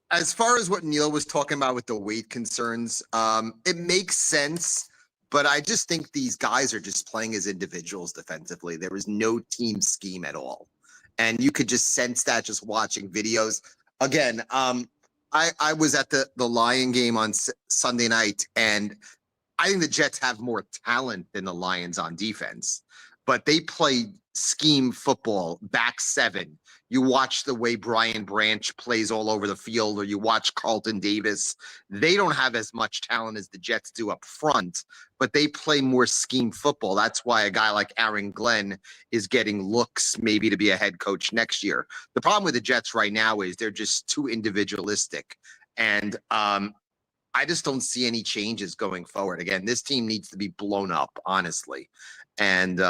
As far as what Neil was talking about with the weight concerns, it makes sense, but I just think these guys are just playing as individuals defensively. There was no team scheme at all. And you could just sense that just watching videos. Again, I was at the Lion game on Sunday night, and I think the Jets have more talent than the Lions on defense. but they play scheme football, back seven. You watch the way Brian Branch plays all over the field, or you watch Carlton Davis. They don't have as much talent as the Jets do up front, but they play more scheme football. That's why a guy like Aaron Glenn is getting looks maybe to be a head coach next year. The problem with the Jets right now is they're just too individualistic. And I just don't see any changes going forward. Again, this team needs to be blown up, honestly. And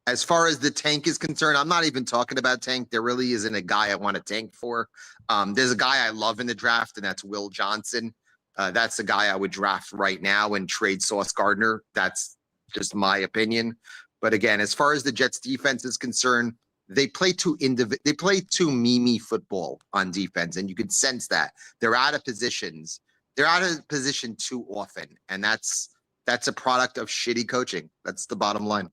as far as the tank is concerned, I'm not even talking about tank. There really isn't a guy I want to tank for. There's a guy I love in the draft, and that's Will Johnson. That's the guy I would draft right now and trade Sauce Gardner. That's just my opinion. But again, as far as the Jets defense is concerned, they play too mimi football on defense, and you can sense that. They're out of positions. They're out of position too often, and that's a product of shitty coaching. That's the bottom line.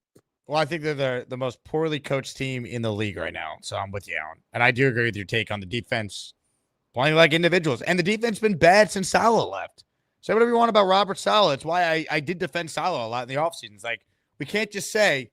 Well, I think they're the most poorly coached team in the league right now. So I'm with you, Alan. And I do agree with your take on the defense playing like individuals. And the defense has been bad since Salah left. Say whatever you want about Robert Salah. It's why I did defend Salah a lot in the offseason. It's like, we can't just say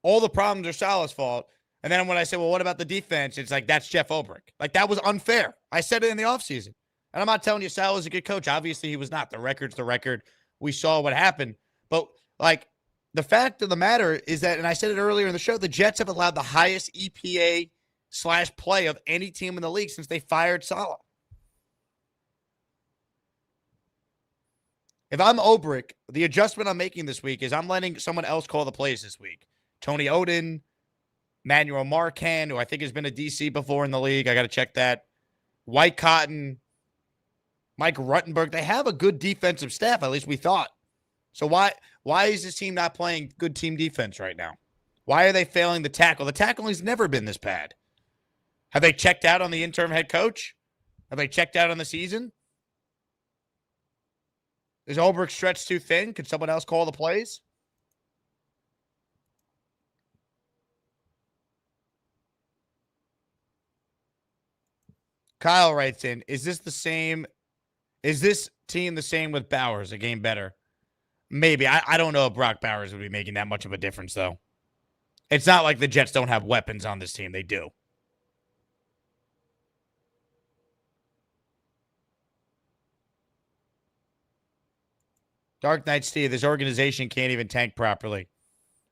all the problems are Salah's fault. And then when I say, well, what about the defense? It's like, that's Jeff Ulbrich. Like, that was unfair. I said it in the offseason. And I'm not telling you Salah's a good coach. Obviously, he was not. The record's the record. We saw what happened. But, like, the fact of the matter is that, and I said it earlier in the show, the Jets have allowed the highest EPA/play of any team in the league since they fired Salah. If I'm Ulbrich, the adjustment I'm making this week is I'm letting someone else call the plays this week. Tony Oden, Manuel Marcan, who I think has been a DC before in the league. I got to check that. White Cotton, Mike Ruttenberg. They have a good defensive staff, at least we thought. So why is this team not playing good team defense right now? Why are they failing the tackle? The tackling's never been this bad. Have they checked out on the interim head coach? Have they checked out on the season? Is Ulbrich stretched too thin? Could someone else call the plays? Kyle writes in, is this team the same with Bowers, a game better? Maybe. I don't know if Brock Bowers would be making that much of a difference, though. It's not like the Jets don't have weapons on this team. They do. Dark Knight Steve, this organization can't even tank properly.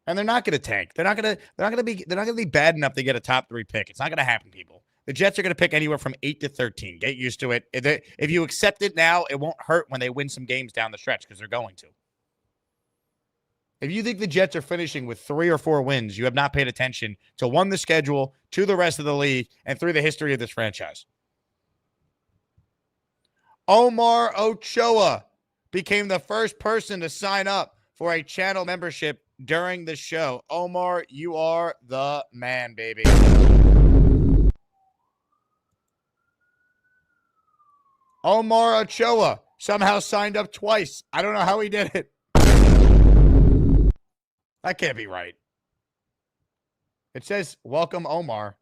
And they're not going to tank. They're not going to be bad enough to get a top 3 pick. It's not going to happen, people. The Jets are going to pick anywhere from 8 to 13. Get used to it. If you accept it now, it won't hurt when they win some games down the stretch, because they're going to. If you think the Jets are finishing with 3 or 4 wins, you have not paid attention to 1, the schedule, 2, the rest of the league, and 3, the history of this franchise. Omar Ochoa became the first person to sign up for a channel membership during the show. Omar, you are the man, baby. Omar Ochoa somehow signed up twice. I don't know how he did it. That can't be right. It says, welcome, Omar.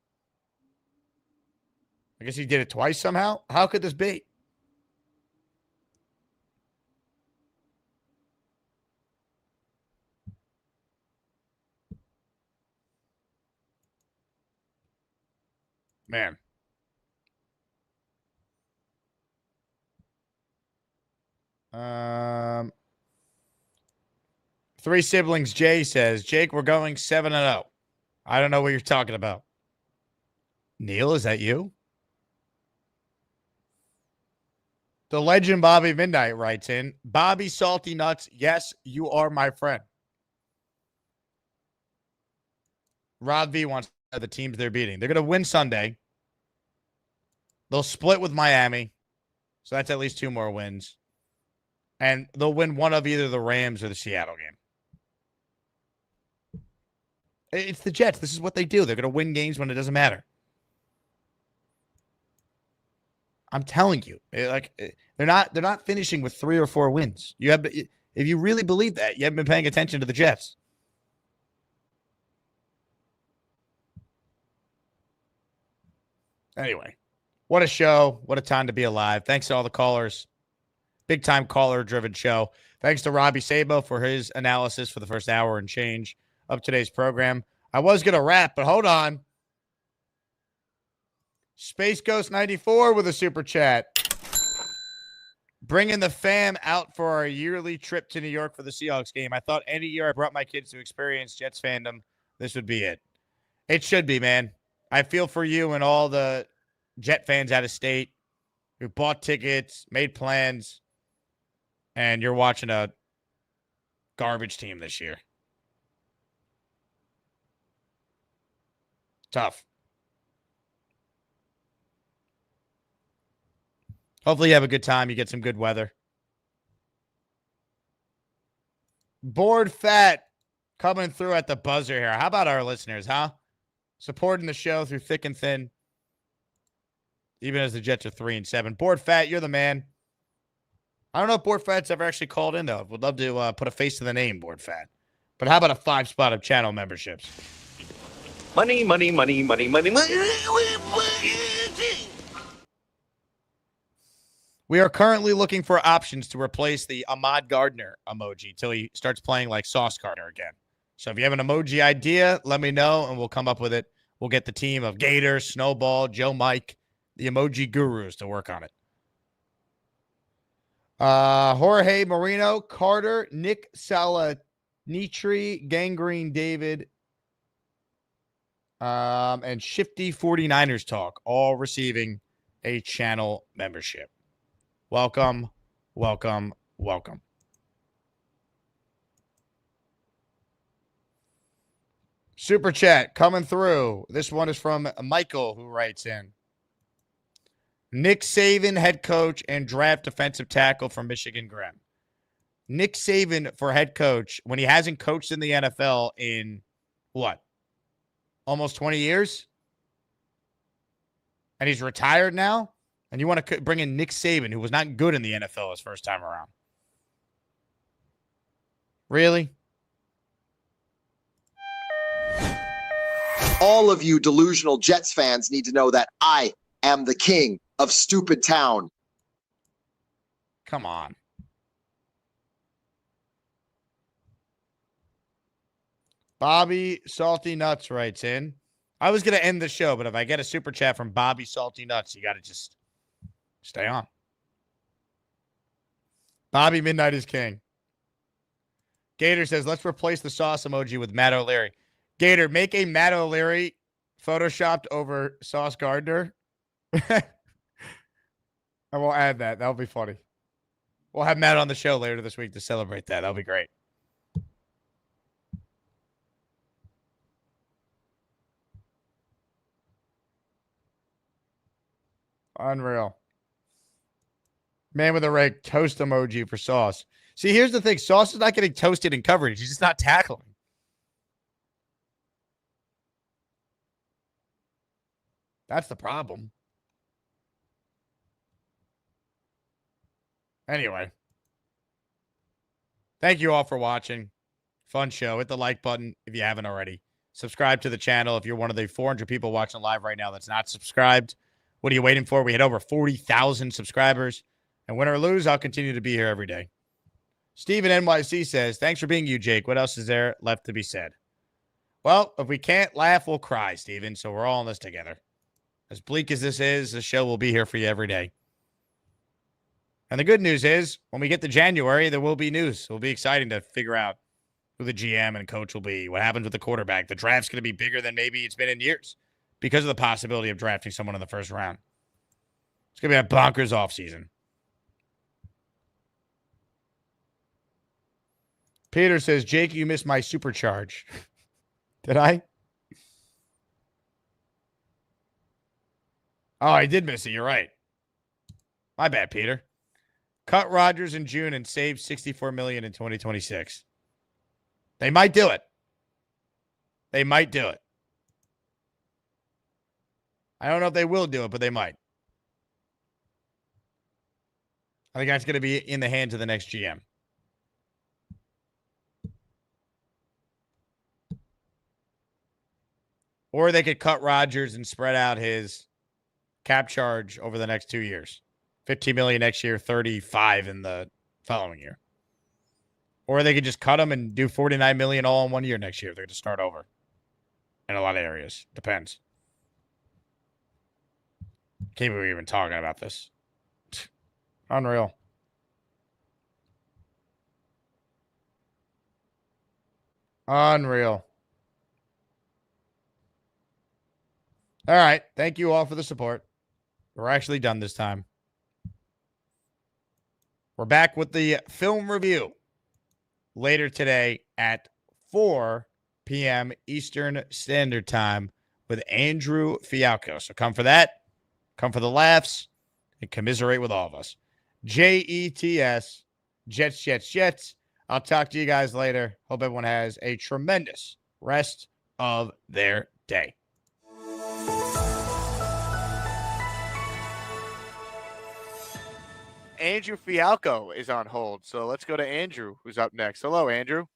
I guess he did it twice somehow. How could this be? Man. Three Siblings Jay says, Jake, we're going 7-0. I don't know what you're talking about. Neil, is that you? The legend Bobby Midnight writes in, Bobby Salty Nuts, yes, you are my friend. Rob V wants the teams they're beating. They're going to win Sunday. They'll split with Miami. So that's at least 2 more wins. And they'll win one of either the Rams or the Seattle game. It's the Jets. This is what they do. They're going to win games when it doesn't matter. I'm telling you, they're not finishing with 3 or 4 wins. If you really believe that, you haven't been paying attention to the Jets. Anyway, what a show. What a time to be alive. Thanks to all the callers. Big time caller driven show. Thanks to Robby Sabo for his analysis for the first hour and change of today's program. I was going to wrap, but hold on. Space Ghost 94 with a super chat. Bringing the fam out for our yearly trip to New York for the Seahawks game. I thought any year I brought my kids to experience Jets fandom, this would be it. It should be, man. I feel for you and all the Jet fans out of state who bought tickets, made plans, and you're watching a garbage team this year. Tough. Hopefully you have a good time. You get some good weather. Board Fat coming through at the buzzer here. How about our listeners, huh? Supporting the show through thick and thin. Even as the Jets are 3-7. Board Fat, you're the man. I don't know if Board Fat's ever actually called in, though. Would love to put a face to the name, Board Fat. But how about a 5-spot of channel memberships? Money, money, money, money, money, money. We are currently looking for options to replace the Ahmad Gardner emoji till he starts playing like Sauce Gardner again. So if you have an emoji idea, let me know, and we'll come up with it. We'll get the team of Gator, Snowball, Joe Mike, the emoji gurus to work on it. Jorge Marino, Carter, Nick Salanitri, Gangrene David, and Shifty 49ers Talk, all receiving a channel membership. Welcome, welcome, welcome. Super chat coming through. This one is from Michael, who writes in. Nick Saban, head coach and draft defensive tackle from Michigan Graham. Nick Saban for head coach when he hasn't coached in the NFL in what? Almost 20 years? And he's retired now? And you want to bring in Nick Saban, who was not good in the NFL his first time around. Really? All of you delusional Jets fans need to know that I am the king of stupid town. Come on. Bobby Salty Nuts writes in. I was going to end the show, but if I get a super chat from Bobby Salty Nuts, you got to just stay on. Bobby Midnight is king. Gator says, let's replace the sauce emoji with Matt O'Leary. Gator, make a Matt O'Leary photoshopped over Sauce Gardner. And we'll add that. That'll be funny. We'll have Matt on the show later this week to celebrate that. That'll be great. Unreal. Man with a red toast emoji for Sauce. See, here's the thing. Sauce is not getting toasted in coverage. He's just not tackling. That's the problem. Anyway. Thank you all for watching. Fun show. Hit the like button if you haven't already. Subscribe to the channel if you're one of the 400 people watching live right now that's not subscribed. What are you waiting for? We hit over 40,000 subscribers. And win or lose, I'll continue to be here every day. Steven NYC says, thanks for being you, Jake. What else is there left to be said? Well, if we can't laugh, we'll cry, Steven. So we're all in this together. As bleak as this is, the show will be here for you every day. And the good news is, when we get to January, there will be news. It will be exciting to figure out who the GM and coach will be, what happens with the quarterback. The draft's going to be bigger than maybe it's been in years because of the possibility of drafting someone in the first round. It's going to be a bonkers offseason. Peter says, Jake, you missed my supercharge. Did I? Oh, I did miss it. You're right. My bad, Peter. Cut Rodgers in June and save $64 million in 2026. They might do it. They might do it. I don't know if they will do it, but they might. I think that's going to be in the hands of the next GM. Or they could cut Rodgers and spread out his cap charge over the next 2 years. $15 million next year, $35 million in the following year. Or they could just cut them and do $49 million all in 1 year next year. They're going to start over in a lot of areas. Depends. Can't believe we're even talking about this. Unreal. Unreal. All right. Thank you all for the support. We're actually done this time. We're back with the film review later today at 4 p.m. Eastern Standard Time with Andrew Fialco. So come for that. Come for the laughs and commiserate with all of us. JETS, Jets, Jets, Jets. I'll talk to you guys later. Hope everyone has a tremendous rest of their day. Andrew Fialco is on hold. So let's go to Andrew, who's up next. Hello, Andrew.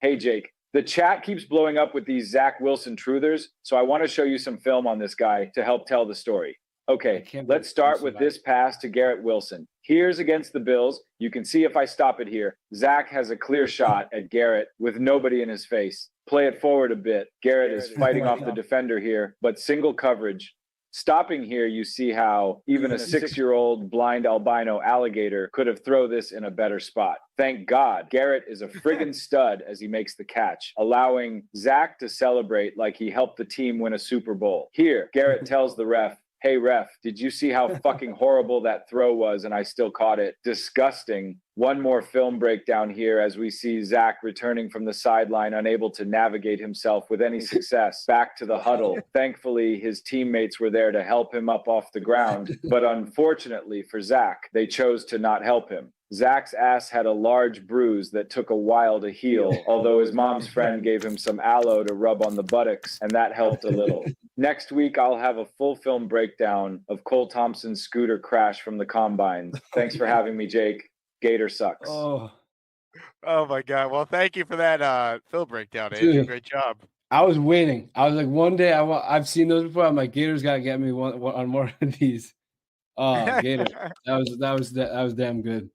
Hey, Jake. The chat keeps blowing up with these Zach Wilson truthers, so I want to show you some film on this guy to help tell the story. Okay, let's start with this pass to Garrett Wilson. Here's against the Bills. You can see if I stop it here. Zach has a clear shot at Garrett with nobody in his face. Play it forward a bit. Garrett is fighting off the defender here, but single coverage. Stopping here, you see how even a 6-year-old blind albino alligator could have thrown this in a better spot. Thank God, Garrett is a friggin' stud as he makes the catch, allowing Zach to celebrate like he helped the team win a Super Bowl. Here, Garrett tells the ref, "Hey, ref, did you see how fucking horrible that throw was and I still caught it? Disgusting." One more film breakdown here as we see Zach returning from the sideline, unable to navigate himself with any success, back to the huddle. Thankfully, his teammates were there to help him up off the ground, but unfortunately for Zach, they chose to not help him. Zach's ass had a large bruise that took a while to heal, although his mom's friend gave him some aloe to rub on the buttocks, and that helped a little. Next week, I'll have a full film breakdown of Cole Thompson's scooter crash from the combine. Thanks for having me, Jake. Gator sucks. Oh my God. Well, thank you for that film breakdown, Andrew. Dude. Great job. I was waiting. I was like, one day I've seen those before. I'm like, Gators gotta get me one on more of these. Oh, Gator. That was damn good.